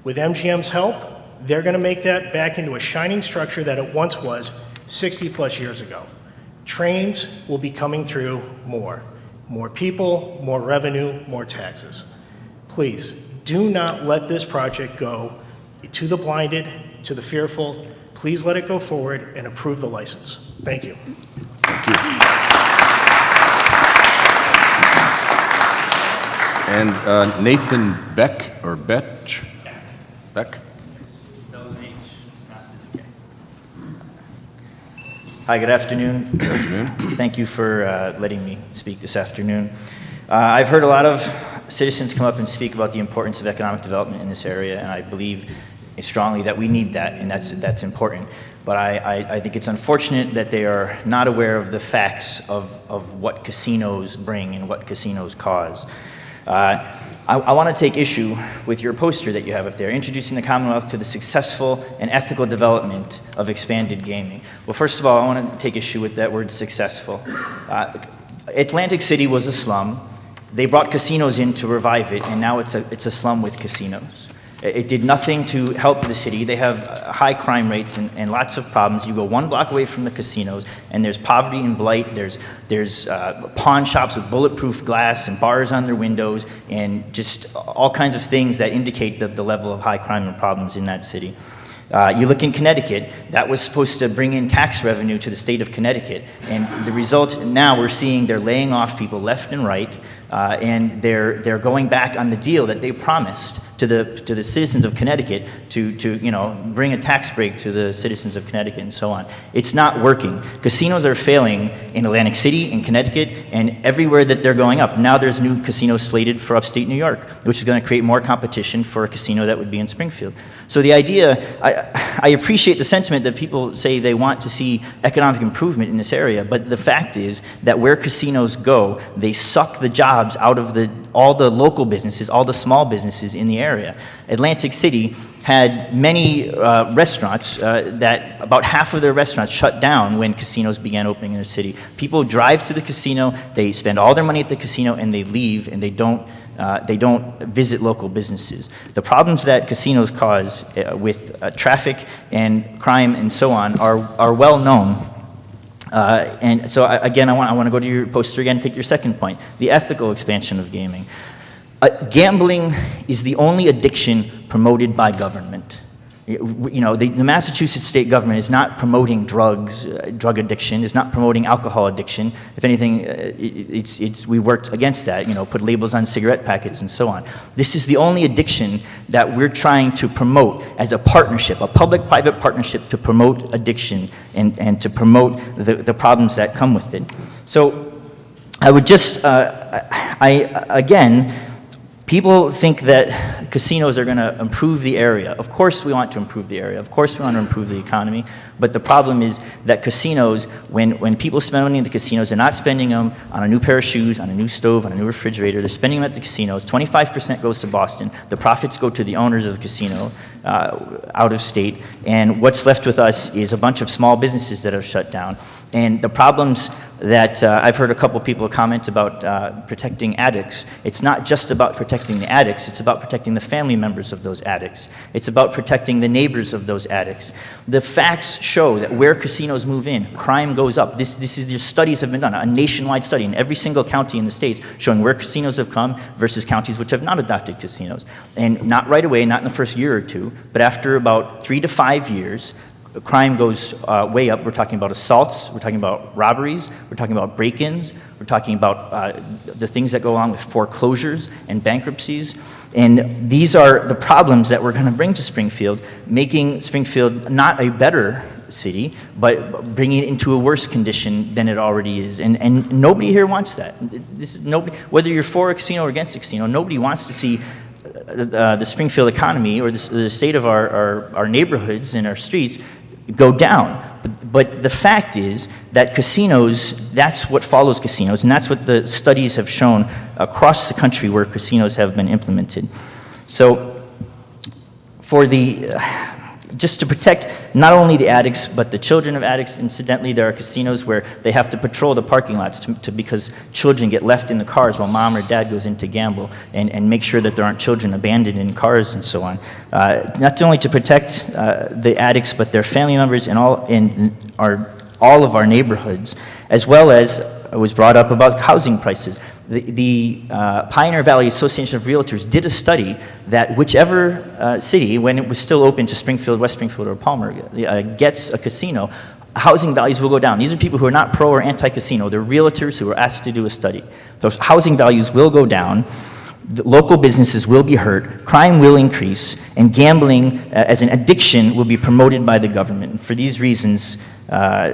With MGM's help, they're going to make that back into a shining structure that it once was 60 plus years ago. Trains will be coming through more. More people, more revenue, more taxes. Please, do not let this project go to the blinded, to the fearful, please let it go forward and approve the license. Thank you. And Nathan Beck, or Betch? Beck? Hi, good afternoon. Good afternoon. Thank you for letting me speak this afternoon. I've heard a lot of citizens come up and speak about the importance of economic development in this area, and I believe strongly that we need that, and that's important. But I think it's unfortunate that they are not aware of the facts of what casinos bring and what casinos cause. I want to take issue with your poster that you have up there, introducing the Commonwealth to the successful and ethical development of expanded gaming. Well, first of all, I want to take issue with that word successful. Atlantic City was a slum. They brought casinos in to revive it, and now it's a slum with casinos. It did nothing to help the city. They have high crime rates and lots of problems. You go 1 block away from the casinos, and there's poverty and blight. There's pawn shops with bulletproof glass and bars on their windows, and just all kinds of things that indicate the level of high crime and problems in that city. You look in Connecticut, that was supposed to bring in tax revenue to the state of Connecticut, and the result now we're seeing they're laying off people left and right, and they're going back on the deal that they promised to the citizens of Connecticut to bring a tax break to the citizens of Connecticut and so on. It's not working. Casinos are failing in Atlantic City, in Connecticut, and everywhere that they're going up. Now there's new casinos slated for upstate New York, which is going to create more competition for a casino that would be in Springfield. So the idea, I appreciate the sentiment that people say they want to see economic improvement in this area, but the fact is that where casinos go, they suck the jobs out of all the local businesses, all the small businesses in the area. Atlantic City had many restaurants that about half of their restaurants shut down when casinos began opening in the city. People drive to the casino, they spend all their money at the casino, and they leave, and they don't visit local businesses. The problems that casinos cause with traffic and crime and so on are well known. And so again, I want to go to your poster again, take your second point, the ethical expansion of gaming. Gambling is the only addiction promoted by government. The Massachusetts state government is not promoting drug addiction, is not promoting alcohol addiction. If anything, we worked against that, put labels on cigarette packets and so on. This is the only addiction that we're trying to promote as a partnership, a public-private partnership to promote addiction and to promote the problems that come with it. So I would just, again, people think that casinos are going to improve the area. Of course we want to improve the area. Of course we want to improve the economy. But the problem is that casinos, when people spend money in the casinos, they're not spending them on a new pair of shoes, on a new stove, on a new refrigerator. They're spending them at the casinos. 25% goes to Boston. The profits go to the owners of the casino out of state. And what's left with us is a bunch of small businesses that have shut down. And the problems that I've heard a couple people comment about protecting addicts. It's not just about protecting the addicts, it's about protecting the family members of those addicts. It's about protecting the neighbors of those addicts. The facts show that where casinos move in, crime goes up. These studies have been done, a nationwide study in every single county in the states showing where casinos have come versus counties which have not adopted casinos. And not right away, not in the first year or two, but after about 3 to 5 years, crime goes way up. We're talking about assaults, we're talking about robberies, we're talking about break-ins, we're talking about the things that go along with foreclosures and bankruptcies. And these are the problems that we're going to bring to Springfield, making Springfield not a better city, but bringing it into a worse condition than it already is. And nobody here wants that. Whether you're for a casino or against a casino, nobody wants to see the Springfield economy or the state of our neighborhoods and our streets go down. But the fact is that casinos, that's what follows casinos, and that's what the studies have shown across the country where casinos have been implemented. So just to protect not only the addicts, but the children of addicts. Incidentally, there are casinos where they have to patrol the parking lots because children get left in the cars while mom or dad goes in to gamble, and make sure that there aren't children abandoned in cars and so on. Not only to protect the addicts, but their family members and all of our neighborhoods, as well as it was brought up about housing prices. The Pioneer Valley Association of Realtors did a study that whichever city, when it was still open to Springfield, West Springfield, or Palmer, gets a casino, housing values will go down. These are people who are not pro or anti-casino. They're realtors who were asked to do a study. Those housing values will go down. The local businesses will be hurt, crime will increase, and gambling as an addiction will be promoted by the government. And for these reasons, the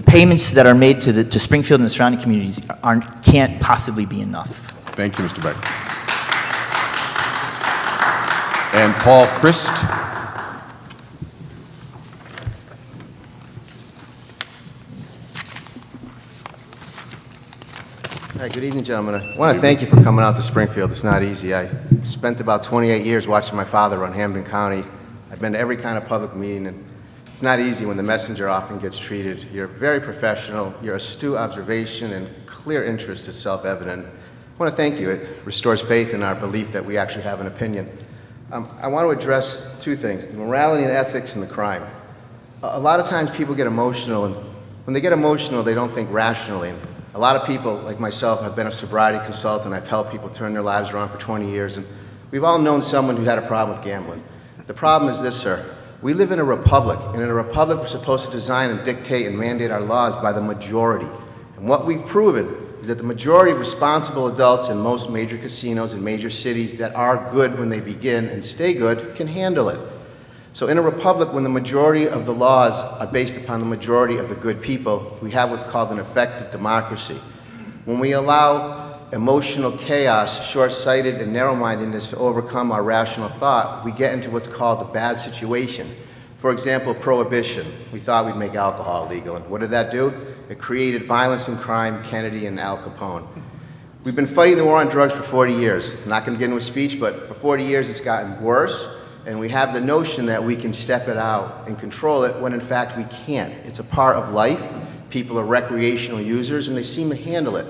payments that are made to Springfield and the surrounding communities can't possibly be enough. Thank you, Mr. Beck. And Paul Christ. Hi, good evening, gentlemen. I want to thank you for coming out to Springfield. It's not easy. I spent about 28 years watching my father run Hampden County. I've been to every kind of public meeting, and it's not easy when the messenger often gets treated. You're very professional. Your astute observation and clear interest is self-evident. I want to thank you. It restores faith in our belief that we actually have an opinion. I want to address two things, the morality and ethics and the crime. A lot of times people get emotional, and when they get emotional, they don't think rationally. A lot of people, like myself, have been a sobriety consultant. I've helped people turn their lives around for 20 years, and we've all known someone who had a problem with gambling. The problem is this, sir. We live in a republic, and in a republic we're supposed to design and dictate and mandate our laws by the majority. And what we've proven is that the majority of responsible adults in most major casinos in major cities that are good when they begin and stay good can handle it. So in a republic, when the majority of the laws are based upon the majority of the good people, we have what's called an effective democracy. When we allow emotional chaos, short-sighted, and narrow-mindedness to overcome our rational thought, we get into what's called a bad situation. For example, prohibition. We thought we'd make alcohol legal, and what did that do? It created violence and crime, Kennedy and Al Capone. We've been fighting the war on drugs for 40 years. I'm not going to get into a speech, but for 40 years it's gotten worse. And we have the notion that we can step it out and control it when in fact we can't. It's a part of life. People are recreational users and they seem to handle it.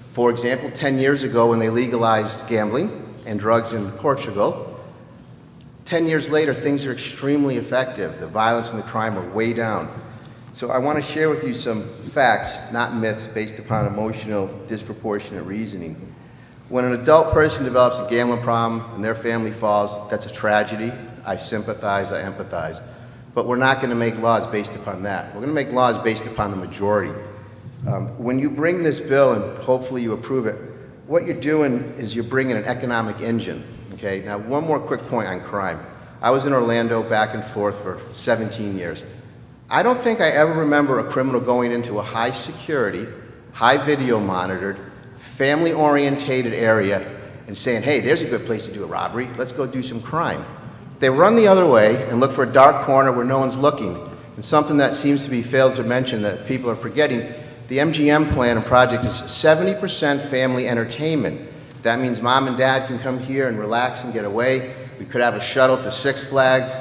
For example, 10 years ago when they legalized gambling and drugs in Portugal, 10 years later things are extremely effective. The violence and the crime are way down. So I want to share with you some facts, not myths, based upon emotional, disproportionate reasoning. When an adult person develops a gambling problem and their family falls, that's a tragedy. I sympathize, I empathize. But we're not going to make laws based upon that. We're going to make laws based upon the majority. When you bring this bill, and hopefully you approve it, what you're doing is you're bringing an economic engine. Okay? Now, one more quick point on crime. I was in Orlando back and forth for 17 years. I don't think I ever remember a criminal going into a high security, high video monitored, family-orientated area and saying, hey, there's a good place to do a robbery, let's go do some crime. They run the other way and look for a dark corner where no one's looking. And something that seems to be failed to mention that people are forgetting, the MGM plan and project is 70% family entertainment. That means mom and dad can come here and relax and get away. We could have a shuttle to Six Flags,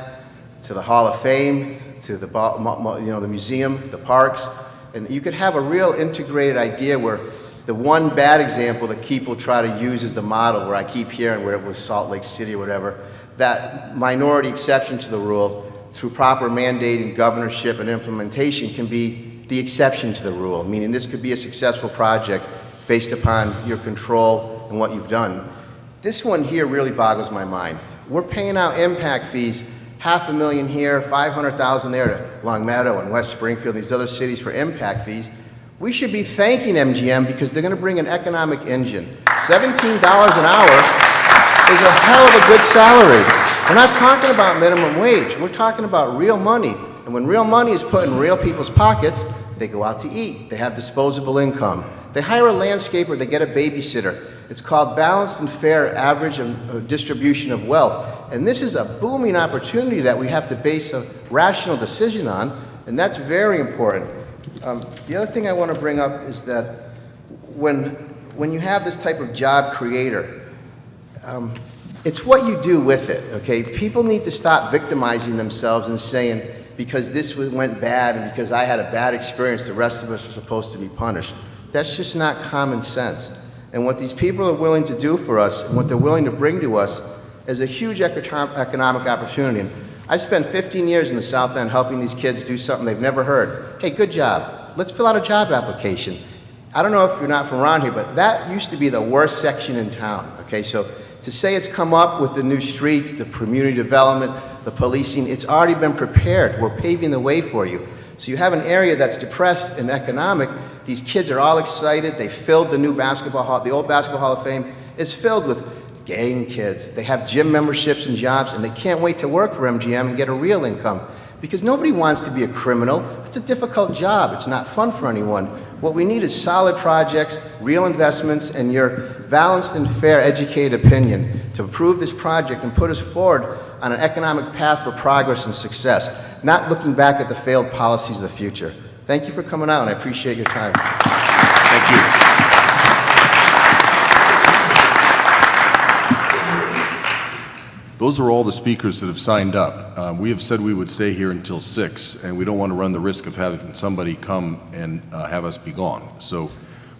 to the Hall of Fame, to the, the museum, the parks, and you could have a real integrated idea where the one bad example that people try to use as the model, where I keep hearing where it was Salt Lake City or whatever, that minority exception to the rule through proper mandating, governorship, and implementation can be the exception to the rule, meaning this could be a successful project based upon your control and what you've done. This one here really boggles my mind. We're paying out impact fees, $500,000 here, $500,000 there to Longmeadow and West Springfield, these other cities for impact fees. We should be thanking MGM because they're going to bring an economic engine. $17 an hour is a hell of a good salary. We're not talking about minimum wage. We're talking about real money. And when real money is put in real people's pockets, they go out to eat. They have disposable income. They hire a landscaper. They get a babysitter. It's called balanced and fair average distribution of wealth. And this is a booming opportunity that we have to base a rational decision on, and that's very important. The other thing I want to bring up is that when you have this type of job creator, it's what you do with it, okay? People need to stop victimizing themselves and saying, because this went bad and because I had a bad experience, the rest of us are supposed to be punished. That's just not common sense. And what these people are willing to do for us and what they're willing to bring to us is a huge economic opportunity. And I spent 15 years in the South End helping these kids do something they've never heard. Hey, good job. Let's fill out a job application. I don't know if you're not from around here, but that used to be the worst section in town, okay? So to say it's come up with the new streets, the community development, the policing, it's already been prepared. We're paving the way for you. So you have an area that's depressed and economic. These kids are all excited. They filled the new basketball hall. The old Basketball Hall of Fame is filled with gang kids. They have gym memberships and jobs, and they can't wait to work for MGM and get a real income. Because nobody wants to be a criminal. It's a difficult job. It's not fun for anyone. What we need is solid projects, real investments, and your balanced and fair, educated opinion to approve this project and put us forward on an economic path for progress and success, not looking back at the failed policies of the future. Thank you for coming out, and I appreciate your time. Thank you. Those are all the speakers that have signed up. We have said we would stay here until 6, and we don't want to run the risk of having somebody come and have us be gone. So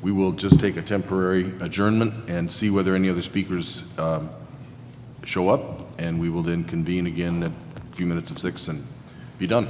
we will just take a temporary adjournment and see whether any other speakers show up, and we will then convene again at a few minutes of 6 and be done.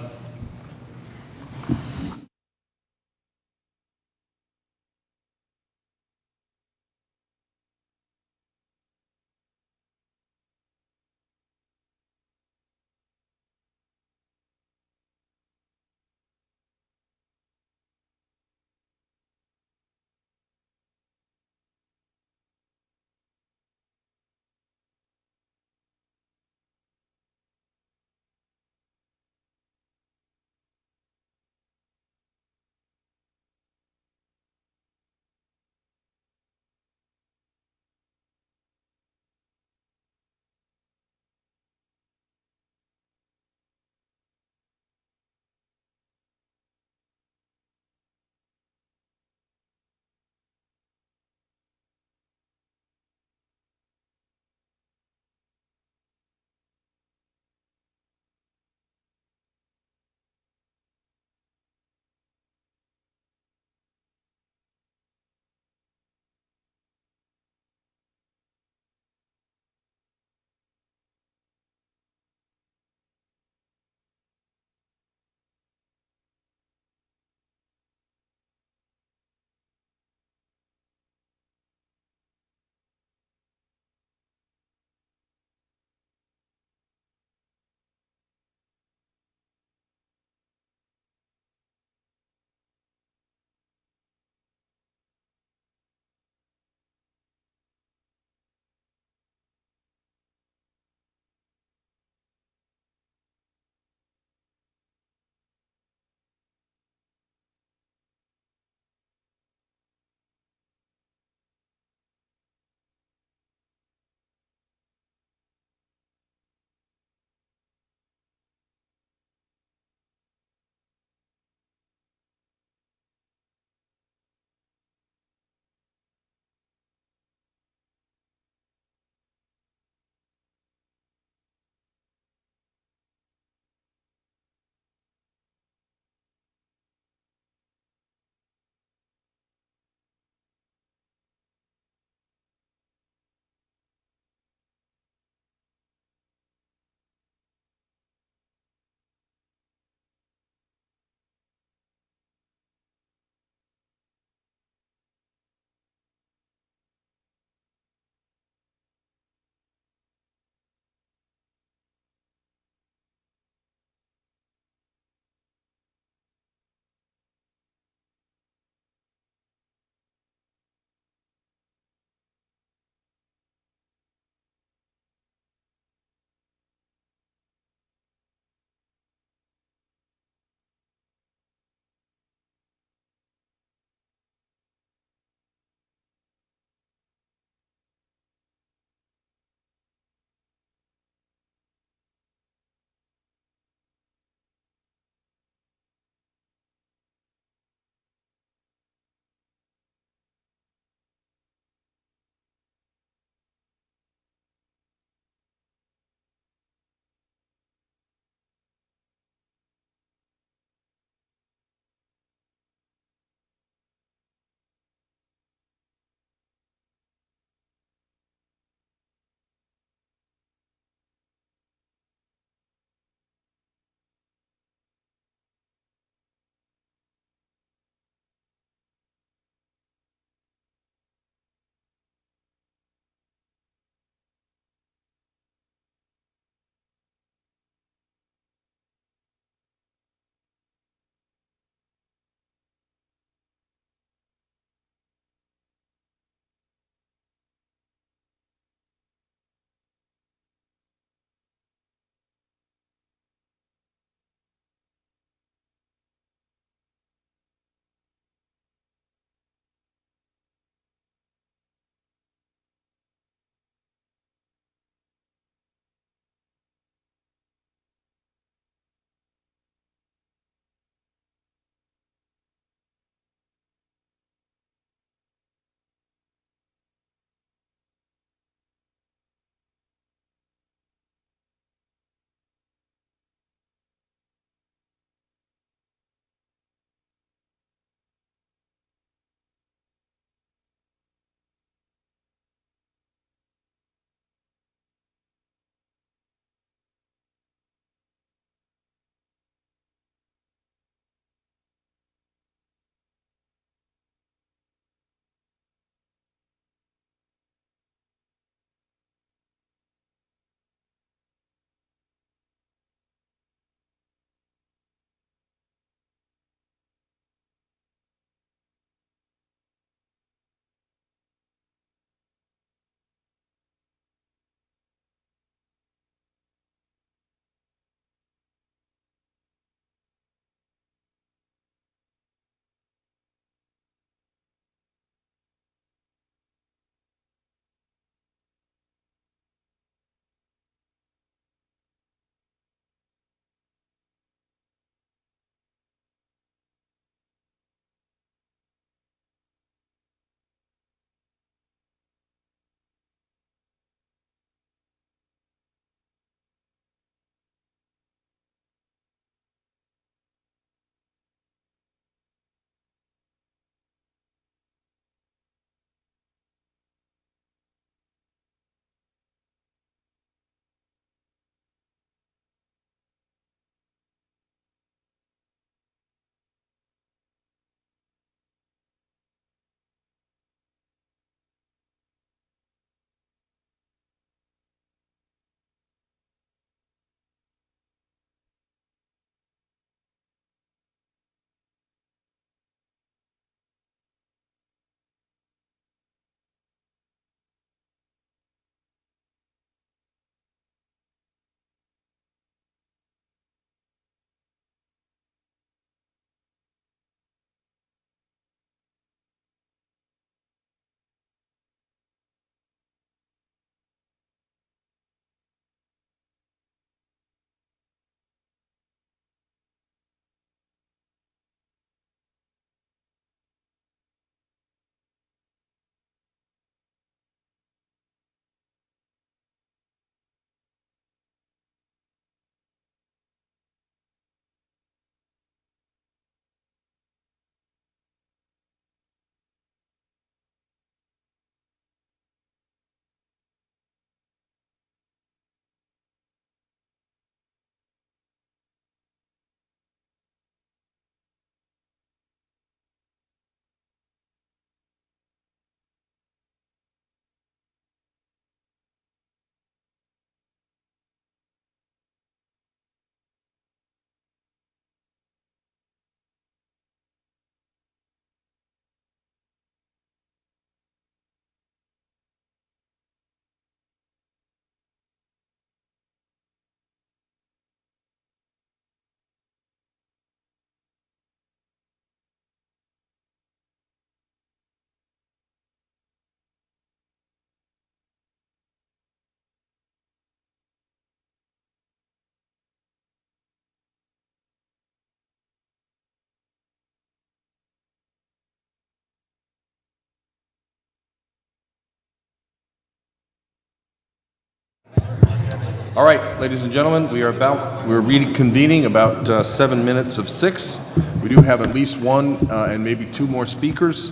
All right, ladies and gentlemen, we're reconvening about 7 minutes of 6. We do have at least one and maybe two more speakers.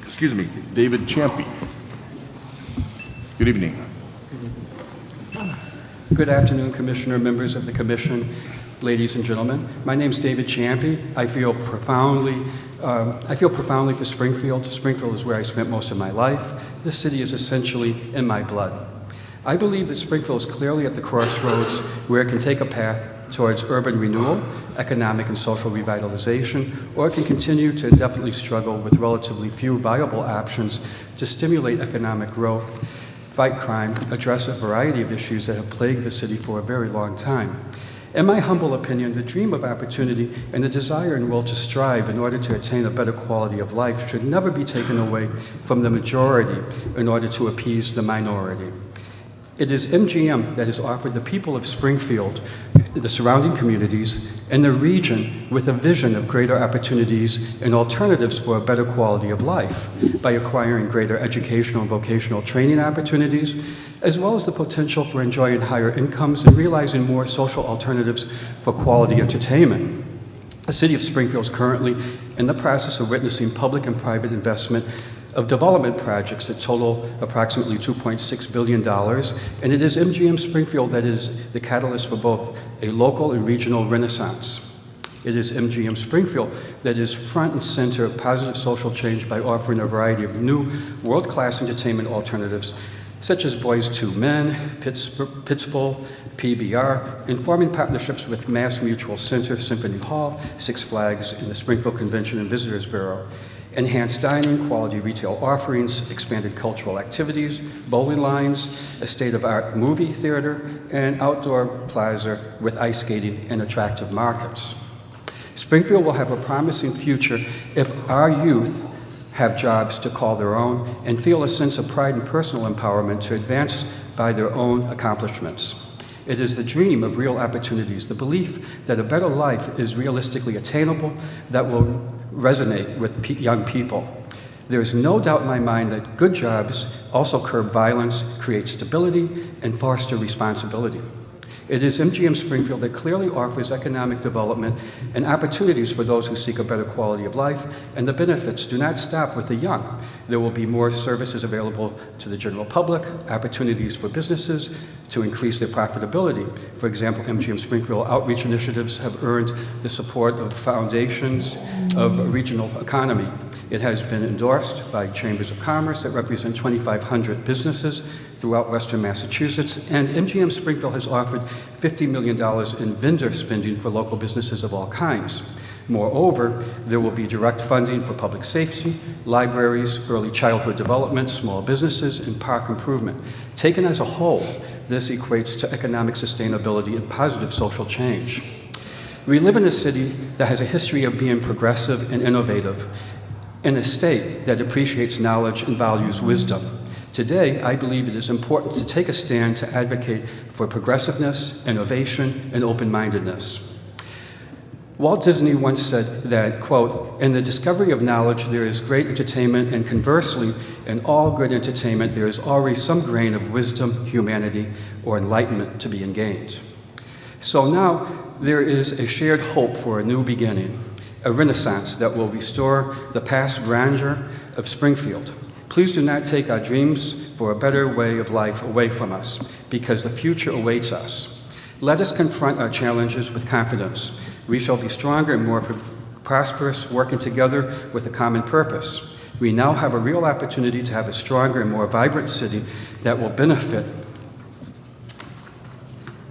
Excuse me, David Champy. Good evening. Good afternoon, Commissioner, members of the Commission, ladies and gentlemen. My name is David Champy. I feel profoundly for Springfield. Springfield is where I spent most of my life. This city is essentially in my blood. I believe that Springfield is clearly at the crossroads where it can take a path towards urban renewal, economic and social revitalization, or it can continue to indefinitely struggle with relatively few viable options to stimulate economic growth, fight crime, address a variety of issues that have plagued the city for a very long time. In my humble opinion, the dream of opportunity and the desire and will to strive in order to attain a better quality of life should never be taken away from the majority in order to appease the minority. It is MGM that has offered the people of Springfield, the surrounding communities, and the region with a vision of greater opportunities and alternatives for a better quality of life by acquiring greater educational and vocational training opportunities, as well as the potential for enjoying higher incomes and realizing more social alternatives for quality entertainment. The City of Springfield is currently in the process of witnessing public and private investment of development projects that total approximately $2.6 billion, and it is MGM Springfield that is the catalyst for both a local and regional renaissance. It is MGM Springfield that is front and center of positive social change by offering a variety of new world-class entertainment alternatives, such as Boys II Men, Pittsburgh, PBR, and forming partnerships with Mass Mutual Center, Symphony Hall, Six Flags, and the Springfield Convention and Visitors Bureau. Enhanced dining, quality retail offerings, expanded cultural activities, bowling lines, a state-of-art movie theater, and outdoor plaza with ice skating and attractive markets. Springfield will have a promising future if our youth have jobs to call their own and feel a sense of pride and personal empowerment to advance by their own accomplishments. It is the dream of real opportunities, the belief that a better life is realistically attainable, that will resonate with young people. There is no doubt in my mind that good jobs also curb violence, create stability, and foster responsibility. It is MGM Springfield that clearly offers economic development and opportunities for those who seek a better quality of life, and the benefits do not stop with the young. There will be more services available to the general public, opportunities for businesses to increase their profitability. For example, MGM Springfield outreach initiatives have earned the support of foundations of a regional economy. It has been endorsed by chambers of commerce that represent 2,500 businesses throughout Western Massachusetts, and MGM Springfield has offered $50 million in vendor spending for local businesses of all kinds. Moreover, there will be direct funding for public safety, libraries, early childhood development, small businesses, and park improvement. Taken as a whole, this equates to economic sustainability and positive social change. We live in a city that has a history of being progressive and innovative, in a state that appreciates knowledge and values wisdom. Today, I believe it is important to take a stand to advocate for progressiveness, innovation, and open-mindedness. Walt Disney once said that, quote, "In the discovery of knowledge there is great entertainment, and conversely, in all good entertainment there is always some grain of wisdom, humanity, or enlightenment to be gained." So now there is a shared hope for a new beginning, a renaissance that will restore the past grandeur of Springfield. Please do not take our dreams for a better way of life away from us, because the future awaits us. Let us confront our challenges with confidence. We shall be stronger and more prosperous, working together with a common purpose. We now have a real opportunity to have a stronger and more vibrant city that will benefit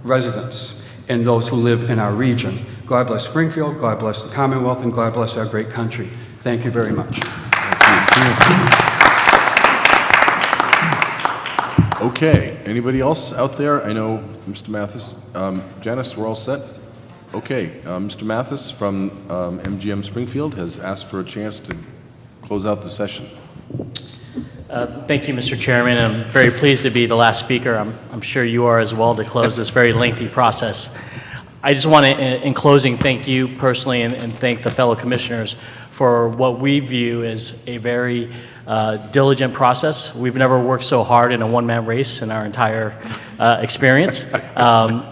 residents and those who live in our region. God bless Springfield, God bless the Commonwealth, and God bless our great country. Thank you very much. Okay, anybody else out there? I know Mr. Mathis. Janice, we're all set? Okay, Mr. Mathis from MGM Springfield has asked for a chance to close out the session. Thank you, Mr. Chairman. I'm very pleased to be the last speaker. I'm sure you are as well, to close this very lengthy process. I just want to, in closing, thank you personally and thank the fellow commissioners for what we view as a very diligent process. We've never worked so hard in a one-man race in our entire experience.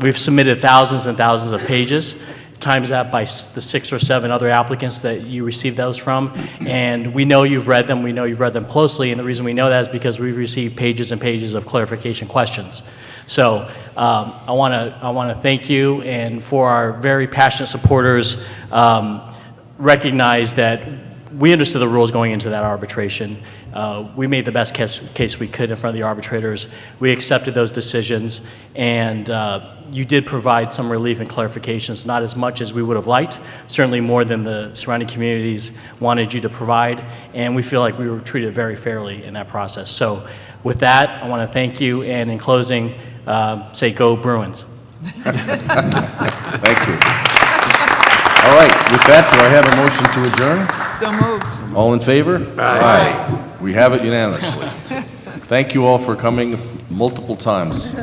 We've submitted thousands and thousands of pages, times that by the 6 or 7 other applicants that you received those from, and we know you've read them, we know you've read them closely, and the reason we know that is because we've received pages and pages of clarification questions. So I want to thank you, and for our very passionate supporters, recognize that we understood the rules going into that arbitration. We made the best case we could in front of the arbitrators. We accepted those decisions, and you did provide some relief and clarifications, not as much as we would have liked, certainly more than the surrounding communities wanted you to provide, and we feel like we were treated very fairly in that process. So with that, I want to thank you, and in closing, say go Bruins. Thank you. All right, with that, do I have a motion to adjourn? So moved. All in favor? Aye. We have it unanimously. Thank you all for coming multiple times.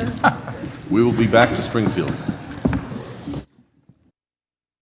We will be back to Springfield.